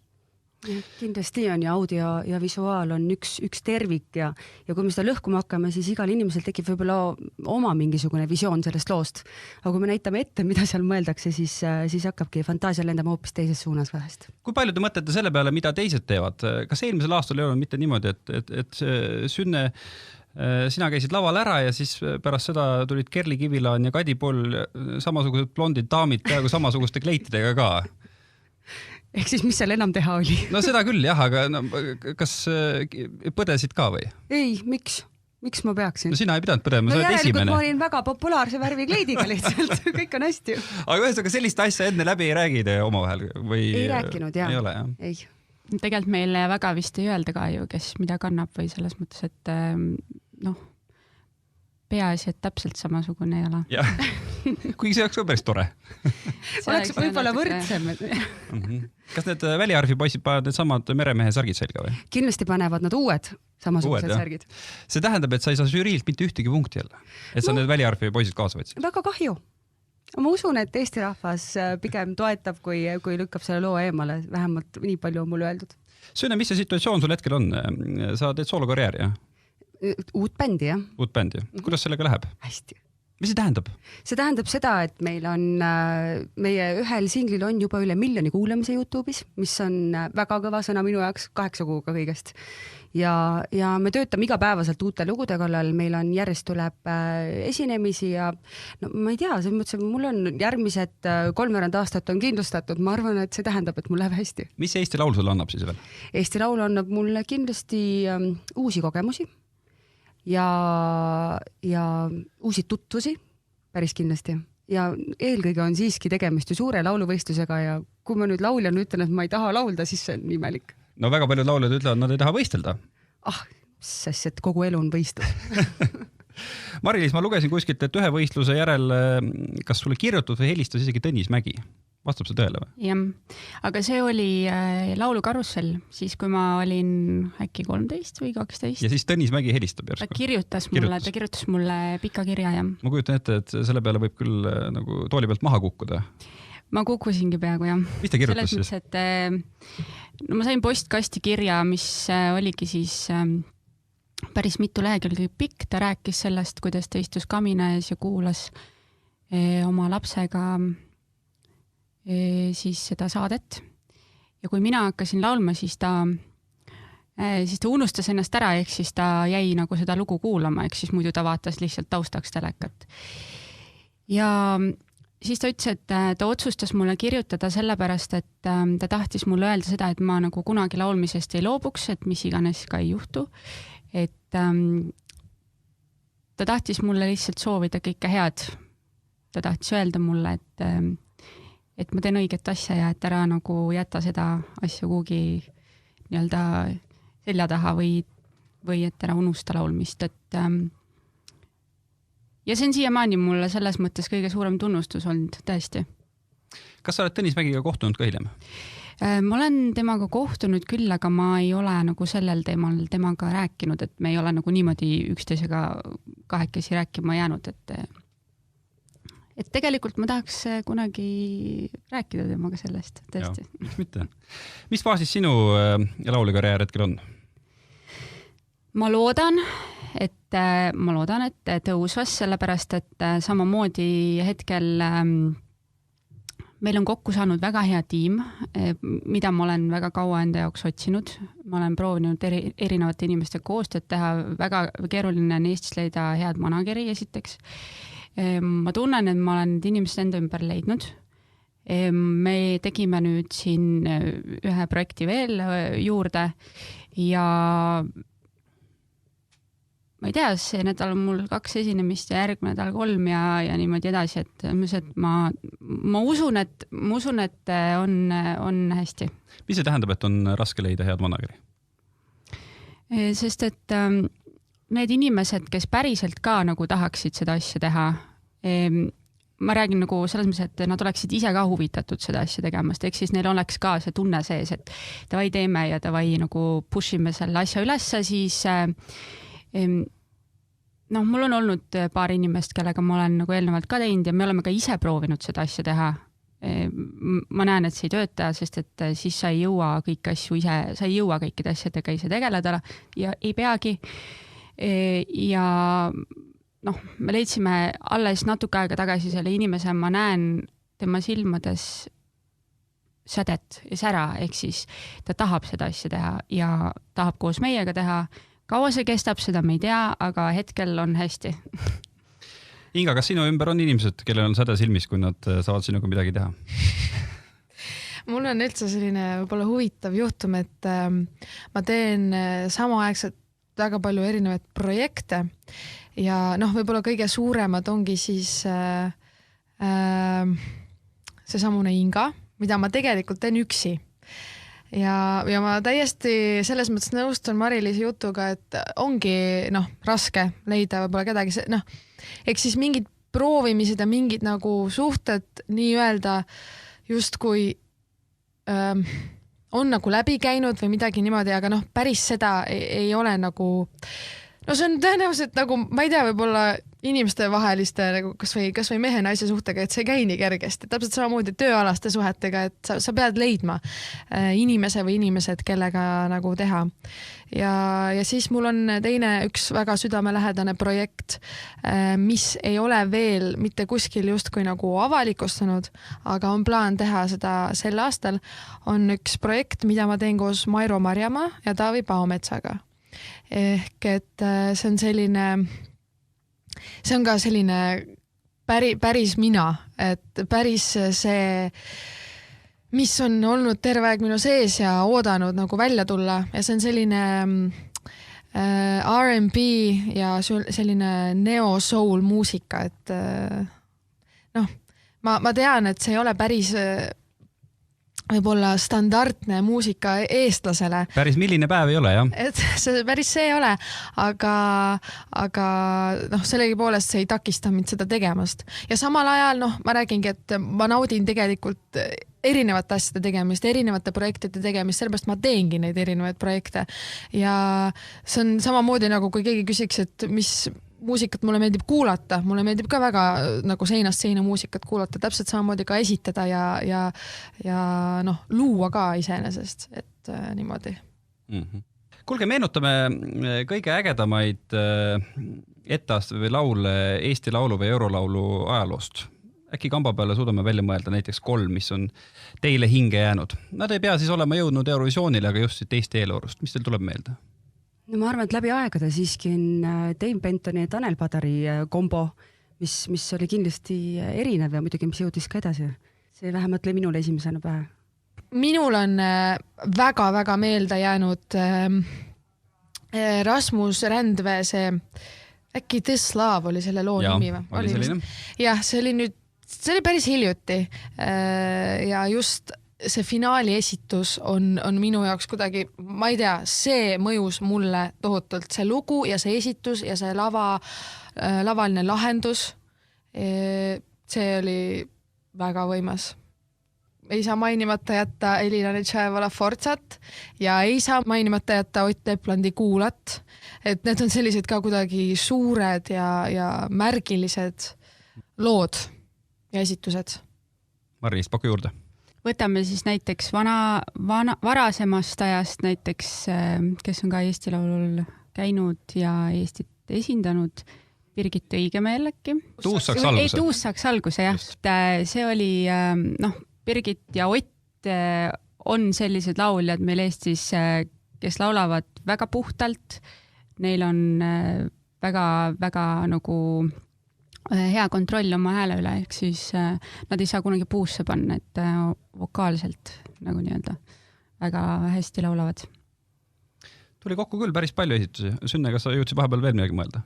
[SPEAKER 9] Kindlasti on ja audio ja visuaal on üks tervik ja kui me seda lõhkuma hakkame, siis igal inimesel tekib võib-olla oma mingisugune visioon sellest loost. Aga kui me näitame ette, mida seal mõeldakse, siis hakkabki fantaasia lendama hoopis teises suunas vahest.
[SPEAKER 2] Kui palju te mõtlete selle peale, mida teised teevad? Kas eelmisel aastal ei olnud mitte niimoodi, et Sünne, sina käisid laval ära ja siis pärast seda tulid Kerli Kivilaan ja Kadi Pool, samasugused blondid daamid peaaegu samasuguste kleitidega ka?
[SPEAKER 9] Ehk siis, mis seal enam teha oli?
[SPEAKER 2] No seda küll jah, aga kas põdesid ka või?
[SPEAKER 9] Ei, miks ma peaksin?
[SPEAKER 2] No sina ei pidanud põdema, sa oled esimene.
[SPEAKER 9] Ma olin väga populaarse värvi kleidiga lihtsalt, kõik on hästi.
[SPEAKER 2] Aga ühesõnaga sellist asja enne läbi ei räägi te omavahel?
[SPEAKER 9] Ei rääkinud, jah.
[SPEAKER 2] Ei ole, jah?
[SPEAKER 9] Ei.
[SPEAKER 11] Tegelikult meile väga vist ei öelda ka ju, kes mida kannab või selles mõttes, et peaasi, et täpselt samasugune ei ole.
[SPEAKER 2] Jah, kuigi see oleks ka päris tore.
[SPEAKER 9] Oleks võib-olla võrdsem.
[SPEAKER 2] Kas need väliarvi poisid panevad need samad meremehe sargid selga või?
[SPEAKER 9] Kindlasti panevad nad uued samasugused särgid.
[SPEAKER 2] See tähendab, et sa ei saa žüriilt mitte ühtegi punkti jälle, et sa need väliarvi poisid kaasa võtsid.
[SPEAKER 9] Väga kahju. Ma usun, et Eesti rahvas pigem toetab, kui lükkab selle loo eemale. Vähemalt nii palju on mulle öeldud.
[SPEAKER 2] Sünne, mis see situatsioon sul hetkel on? Sa teed soolokarjääri, jah?
[SPEAKER 9] Uut bändi, jah.
[SPEAKER 2] Uut bändi. Kuidas sellega läheb?
[SPEAKER 9] Hästi.
[SPEAKER 2] Mis see tähendab? See
[SPEAKER 9] tähendab seda, et meil on, meie ühel singlil on juba üle 1 miljoni kuulamise YouTube'is, mis on väga kõva sõna minu jaoks 8 kuuga kõigest. Ja me töötame igapäevaselt uute lugude kallal, meil on järjest tuleb esinemisi ja ma ei tea, selles mõttes, et mul on järgmised 30 aastat on kindlustatud, ma arvan, et see tähendab, et mul läheb hästi.
[SPEAKER 2] Mis Eesti Laul sulle annab siis veel?
[SPEAKER 9] Eesti Laul annab mulle kindlasti uusi kogemusi ja uusi tutvusi päris kindlasti. Ja eelkõige on siiski tegemist ju suure lauluvõistlusega ja kui ma nüüd lauljan ütlen, et ma ei taha laulda, siis see on imelik.
[SPEAKER 2] No väga paljud lauljad ütlevad, nad ei taha võistelda.
[SPEAKER 9] Sest et kogu elu on võistlus.
[SPEAKER 2] Mari-Liis, ma lugesin kuskilt, et ühe võistluse järel kas sulle kirjutud või helistas isegi Tõnis Mägi. Vastab see tõele või?
[SPEAKER 11] Jah, aga see oli laulukarussell, siis kui ma olin äkki 13 või 12.
[SPEAKER 2] Ja siis Tõnis Mägi helistab järsku?
[SPEAKER 11] Ta kirjutas mulle pika kirja, jah.
[SPEAKER 2] Ma kujutan ette, et selle peale võib küll nagu tooli pealt maha kukkuda.
[SPEAKER 11] Ma kukkusingi peaaegu, jah.
[SPEAKER 2] Mis ta kirjutas siis?
[SPEAKER 11] Ma sain postkasti kirja, mis oligi siis päris mitu lehekülge pikk. Ta rääkis sellest, kuidas ta istus kamina ees ja kuulas oma lapsega siis seda saadet. Ja kui mina hakkasin laulma, siis ta unustas ennast ära, ehk siis ta jäi nagu seda lugu kuulama, ehk siis muidu ta vaatas lihtsalt taustaks telekat. Ja siis ta ütles, et ta otsustas mulle kirjutada sellepärast, et ta tahtis mulle öelda seda, et ma nagu kunagi laulmisest ei loobuks, et mis iganes ka ei juhtu. Et ta tahtis mulle lihtsalt soovida kõike head. Ta tahtis öelda mulle, et ma teen õiget asja ja et ära nagu jäta seda asja kuhugi nii-öelda selja taha või et ära unusta laulmist. Ja see on siiamaani mulle selles mõttes kõige suurem tunnustus olnud, tõesti.
[SPEAKER 2] Kas sa oled Tõnis Mägiga kohtunud ka hiljem?
[SPEAKER 11] Ma olen temaga kohtunud küll, aga ma ei ole nagu sellel teemal temaga rääkinud, et me ei ole nagu niimoodi üksteisega kahekesi rääkima jäänud, et tegelikult ma tahaks kunagi rääkida temaga sellest, tõesti.
[SPEAKER 2] Miks mitte? Mis faasis sinu laulukarjäär hetkel on?
[SPEAKER 11] Ma loodan, et tõusvas, sellepärast, et samamoodi hetkel meil on kokku saanud väga hea tiim, mida ma olen väga kaua enda jaoks otsinud. Ma olen proovinud erinevate inimeste koostööd teha, väga keeruline on Eestis leida head manageri esiteks. Ma tunnen, et ma olen need inimesed enda ümber leidnud. Me tegime nüüd siin ühe projekti veel juurde ja ma ei tea, see nädal on mul 2 esinemist ja järgmine nädal 3 ja niimoodi edasi, et ma usun, et on hästi.
[SPEAKER 2] Mis see tähendab, et on raske leida head manageri?
[SPEAKER 11] Sest et need inimesed, kes päriselt ka nagu tahaksid seda asja teha, ma räägin nagu selles mõttes, et nad oleksid ise ka huvitatud seda asja tegemast, ehk siis neil oleks ka see tunne sees, et davai teeme ja davai nagu pushime selle asja ülesse, siis mul on olnud paar inimest, kellega ma olen nagu eelnevalt ka teinud ja me oleme ka ise proovinud seda asja teha. Ma näen, et see ei tööta, sest et siis sa ei jõua kõiki asju ise, sa ei jõua kõikide asjadega ise tegeleda ja ei peagi. Ja me leidsime alles natuke aega tagasi selle inimese, ma näen tema silmades sädet ja sära, ehk siis ta tahab seda asja teha ja tahab koos meiega teha. Kaua see kestab, seda me ei tea, aga hetkel on hästi.
[SPEAKER 2] Inga, kas sinu ümber on inimesed, kellel on säde silmis, kui nad saavad sinuga midagi teha?
[SPEAKER 10] Mul on üldse selline võib-olla huvitav juhtum, et ma teen samaaegselt väga palju erinevaid projekte ja võib-olla kõige suuremad ongi siis see samune Inga, mida ma tegelikult teen üksi. Ja ma täiesti selles mõttes nõustun Mari-Liisi jutuga, et ongi raske leida võib-olla kedagi, eks siis mingid proovimised ja mingid nagu suhted nii-öelda justkui on nagu läbi käinud või midagi niimoodi, aga päris seda ei ole nagu, see on tõenäoliselt nagu, ma ei tea, võib-olla inimeste vaheliste nagu kas või mehe-naise suhtega, et see ei käi nii kergesti. Täpselt samamoodi tööalaste suhetega, et sa pead leidma inimese või inimesed, kellega nagu teha. Ja siis mul on teine üks väga südamelähedane projekt, mis ei ole veel mitte kuskil justkui nagu avalikustanud, aga on plaan teha seda sel aastal. On üks projekt, mida ma teen koos Mairo Marjamaa ja Taavi Paometsaga. Ehk et see on ka selline päris mina, et päris see, mis on olnud terve aeg minu sees ja oodanud nagu välja tulla ja see on selline R&B ja selline neo-soul muusika, et ma tean, et see ei ole päris võib-olla standardne muusika eestlasele.
[SPEAKER 2] Päris milline päev ei ole, jah?
[SPEAKER 10] Et see päris see ei ole, aga sellegi poolest see ei takista mind seda tegemast. Ja samal ajal, ma räägingi, et ma naudin tegelikult erinevate asjade tegemist, erinevate projektide tegemist, sellepärast ma teengi neid erinevaid projekte. Ja see on samamoodi nagu kui keegi küsiks, et mis muusikat mulle meeldib kuulata, mulle meeldib ka väga nagu seinast seina muusikat kuulata, täpselt samamoodi ka esitada ja luua ka iseenesest, et niimoodi.
[SPEAKER 2] Kuulge, meenutame kõige ägedamaid etast või laule Eesti Laulu või Eurolaulu ajaloost. Äkki kamba peale suudame välja mõelda näiteks 3, mis on teile hinge jäänud. Nad ei pea siis olema jõudnud Eurovisioonile, aga just teist eeloorust. Mis teil tuleb meelde?
[SPEAKER 9] No ma arvan, et läbi aegade siiski on Dame Bentoni ja Tanel Padari kombo, mis oli kindlasti erinev ja muidugi, mis jõudis ka edasi. See vähemalt oli minul esimesena pähe. Minul
[SPEAKER 10] on väga-väga meelde jäänud Rasmus Rändvee, see äkki This Love oli selle loo nimi või?
[SPEAKER 2] Oli selline.
[SPEAKER 10] Jah, see oli päris hiljuti ja just see finaali esitus on minu jaoks kuidagi, ma ei tea, see mõjus mulle tohutult, see lugu ja see esitus ja see lavaline lahendus, see oli väga võimas. ei saa mainimata jätta Elina Netšajevala Forzat ja ei saa mainimata jätta Ott Leplandi Kuulat. Et need on sellised ka kuidagi suured ja märgilised lood ja esitused.
[SPEAKER 2] Mari-Liis, paku juurde.
[SPEAKER 11] Võtame siis näiteks varasemast ajast näiteks, kes on ka Eesti Laulul käinud ja Eestit esindanud, Birgit Õigemeel äkki.
[SPEAKER 2] Tuus saaks alguse.
[SPEAKER 11] Tuus saaks alguse, jah. See oli, Birgit ja Ott on sellised lauljad meil Eestis, kes laulavad väga puhtalt. Neil on väga nagu hea kontroll oma hääle üle, ehk siis nad ei saa kunagi puusse panna, et vokaalselt nagu nii-öelda väga hästi laulavad.
[SPEAKER 2] Tuli kokku küll päris palju esitusi. Sünne, kas sa jõudsid vahepeal veel midagi mõelda?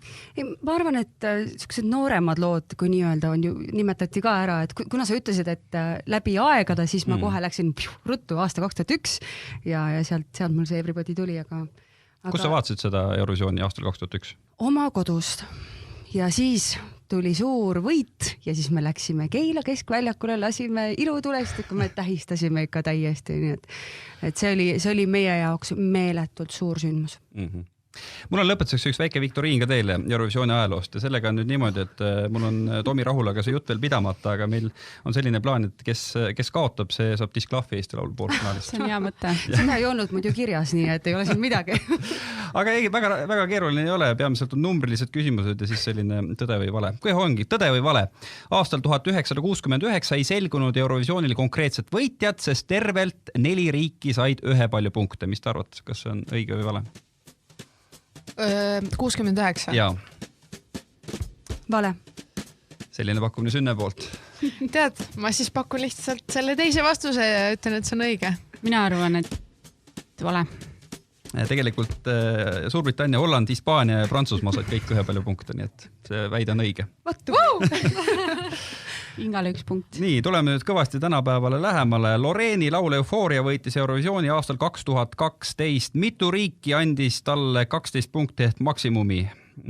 [SPEAKER 9] Ma arvan, et sellised nooremad lood, kui nii-öelda on ju, nimetati ka ära, et kuna sa ütlesid, et läbi aegada, siis ma kohe läksin ruttu aasta 2001 ja sealt mul see Everybody tuli, aga...
[SPEAKER 2] Kus sa vaatasid seda Eurovisiooni aastal 2001?
[SPEAKER 9] Oma kodust. Ja siis tuli suur võit ja siis me läksime Keila keskväljakule, lasime ilutulest, kui me tähistasime ikka täiesti. Nii et see oli meie jaoks meeletult suur sündmus.
[SPEAKER 2] Mul on lõpetuseks üks väike viktoriin ka teile Eurovisiooni ajaloost ja sellega on nüüd niimoodi, et mul on Tomi Rahulaga see jutt veel pidamata, aga meil on selline plaan, et kes kaotab, see saab disklahvi Eesti Laulu poolfinaalist.
[SPEAKER 11] See on hea mõte.
[SPEAKER 9] Seda ei olnud muidu kirjas, nii et ei ole siin midagi.
[SPEAKER 2] Aga ei, väga keeruline ei ole, peamiselt on numbrilised küsimused ja siis selline tõde või vale. Kui ongi, tõde või vale? Aastal 1969 ei selgunud Eurovisioonil konkreetset võitjat, sest tervelt 4 riiki said ühe palju punkte. Mis te arvate, kas see on õige või vale?
[SPEAKER 10] 69.
[SPEAKER 2] Jaa.
[SPEAKER 9] Vale.
[SPEAKER 2] Selline pakkumine Sünne poolt.
[SPEAKER 10] Tead, ma siis pakun lihtsalt selle teise vastuse ja ütlen, et see on õige.
[SPEAKER 11] Mina arvan, et vale.
[SPEAKER 2] Tegelikult Suurbritannia, Holland, Hispaania ja Prantsusmaa said kõik ühe palju punkte, nii et see väide on õige.
[SPEAKER 11] Ingale 1 punkt.
[SPEAKER 2] Nii, tuleme nüüd kõvasti tänapäevale lähemale. Loreeni laul Eufooria võitis Eurovisiooni aastal 2012. Mitu riiki andis talle 12 punkti ehk maksimumi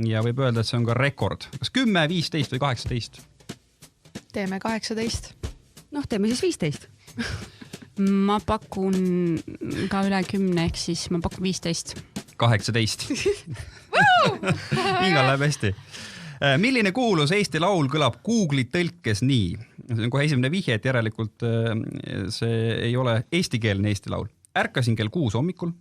[SPEAKER 2] ja võib öelda, et see on ka rekord. Kas 10, 15 või 18?
[SPEAKER 10] Teeme 18.
[SPEAKER 9] Teeme siis 15.
[SPEAKER 11] Ma pakun ka üle 10, ehk siis ma pakun 15.
[SPEAKER 2] 18. Ingal läheb hästi. Milline kuulus Eesti laul kõlab Google'i tõlkes nii? See on kohe esimene vihje, et järelikult see ei ole eestikeelne Eesti laul. Ärkasin kell 6 hommikul,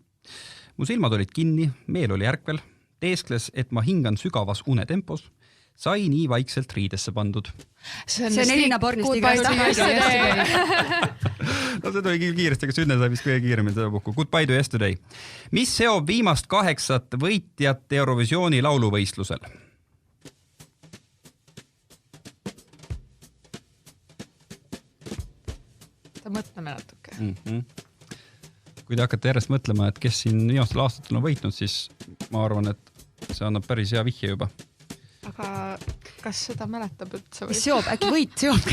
[SPEAKER 2] mu silmad olid kinni, meel oli ärkvel, teeskles, et ma hingan sügavas unetempos, sai nii vaikselt riidesse pandud.
[SPEAKER 9] See on Elina Bornist igast.
[SPEAKER 2] No see tuli kiiresti, aga Sünne sai vist kõige kiiremini seda puhku. Goodbye to yesterday. Mis seob viimast 8 võitjat Eurovisiooni lauluvõistlusel?
[SPEAKER 10] Mõtleme natuke.
[SPEAKER 2] Kui te hakkate järjest mõtlema, et kes siin viimastel aastatel on võitnud, siis ma arvan, et see annab päris hea vihje juba.
[SPEAKER 10] Aga kas seda mäletab üldse?
[SPEAKER 9] Seob, äkki võit seob?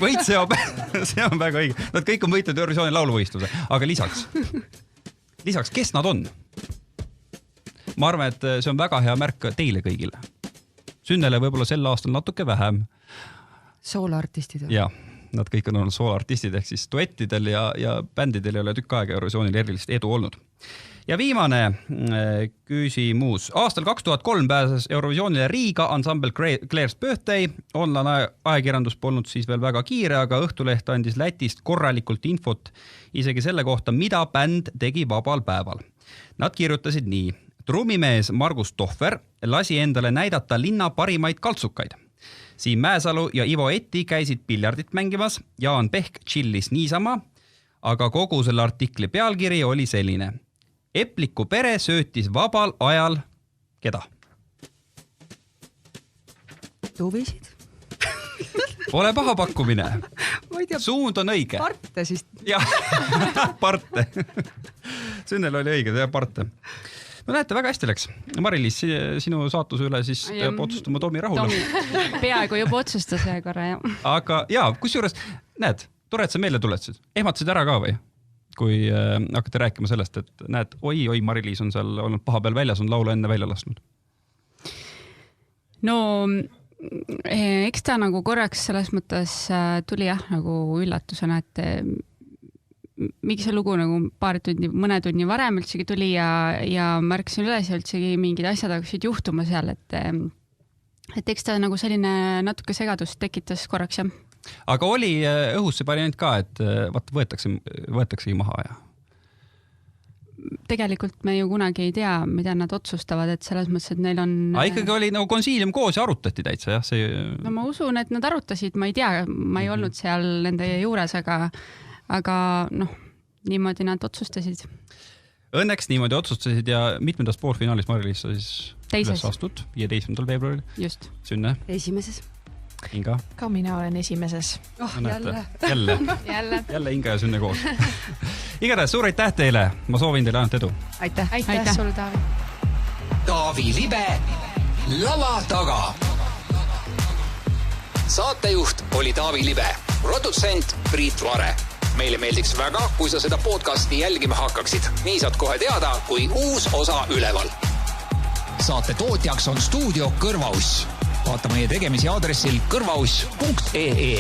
[SPEAKER 2] Võit seob, see on väga õige. Nad kõik on võitnud Eurovisiooni lauluvõistluse, aga lisaks, kes nad on? Ma arvan, et see on väga hea märk teile kõigile. Sünnele võib-olla sel aastal natuke vähem.
[SPEAKER 9] Soolaartistid.
[SPEAKER 2] Jaa. Nad kõik on olnud soolaartistid, ehk siis duettidel ja bändidel ei ole tükk aega Eurovisioonil erilist edu olnud. Ja viimane küsimus. Aastal 2003 pääses Eurovisioonile Riiga ansambel Claire's Birthday. Online ajakirjandus polnud siis veel väga kiire, aga Õhtuleht andis Lätist korralikult infot isegi selle kohta, mida bänd tegi vabal päeval. Nad kirjutasid nii. Trummimees Margus Tohver lasi endale näidata linna parimaid kaltsukaid. Siim Mäesalu ja Ivo Etti käisid piljardit mängimas, Jaan Pehk chillis niisama, aga kogu selle artikli pealkiri oli selline. Epliku pere söötis vabal ajal keda?
[SPEAKER 9] Tuvisid.
[SPEAKER 2] Pole paha pakkumine. Suund on õige.
[SPEAKER 9] Parte siis.
[SPEAKER 2] Jah, parte. Sünnel oli õige, see parte. No näete, väga hästi läks. Mari-Liis, sinu saatuse üle siis peab otsustama Tomi Rahula.
[SPEAKER 11] Peaaegu juba otsustas ühe korra, jah.
[SPEAKER 2] Aga kusjuures, näed, tore, et sa meelde tuletasid. Ehmatasid ära ka või? Kui hakkate rääkima sellest, et näed, oi, Mari-Liis on seal olnud paha peal väljas, on laulu enne välja lasknud.
[SPEAKER 11] No, eks ta nagu korraks selles mõttes tuli jah, nagu üllatusena, et miks see lugu nagu mõne tunni varem üldsegi tuli ja märkasin üles ja üldsegi mingid asjad hakkasid juhtuma seal, et eks ta nagu selline natuke segadust tekitas korraks, jah.
[SPEAKER 2] Aga oli õhus see variant ka, et võetaksegi maha ja?
[SPEAKER 11] Tegelikult me ju kunagi ei tea, mida nad otsustavad, et selles mõttes, et neil on...
[SPEAKER 2] ikkagi oli nagu konsiilium koos ja arutati täitsa, jah?
[SPEAKER 11] No ma usun, et nad arutasid, ma ei tea, ma ei olnud seal nende juures, aga niimoodi nad otsustasid.
[SPEAKER 2] Õnneks niimoodi otsustasid ja mitmendas poolfinaalis Mari-Liis sa siis üles astud 15. veebruaril.
[SPEAKER 11] Just.
[SPEAKER 2] Sünne?
[SPEAKER 9] Esimeses.
[SPEAKER 2] Inga?
[SPEAKER 10] Ka mina olen esimeses.
[SPEAKER 2] Jälle Inga ja Sünne koos. Igatahes suur aitäh teile. Ma soovin teile ainult edu.
[SPEAKER 10] Aitäh sulle, Taavi.
[SPEAKER 1] Taavi Libe lava taga. Saatejuht oli Taavi Libe, produtsent Priit Vare. Meile meeldiks väga, kui sa seda podcasti jälgima hakkaksid. Nii saad kohe teada, kui uus osa üleval. Saate tootjaks on stuudio Kõrvauss. Vaata meie tegemisi aadressil kõrvauss.ee.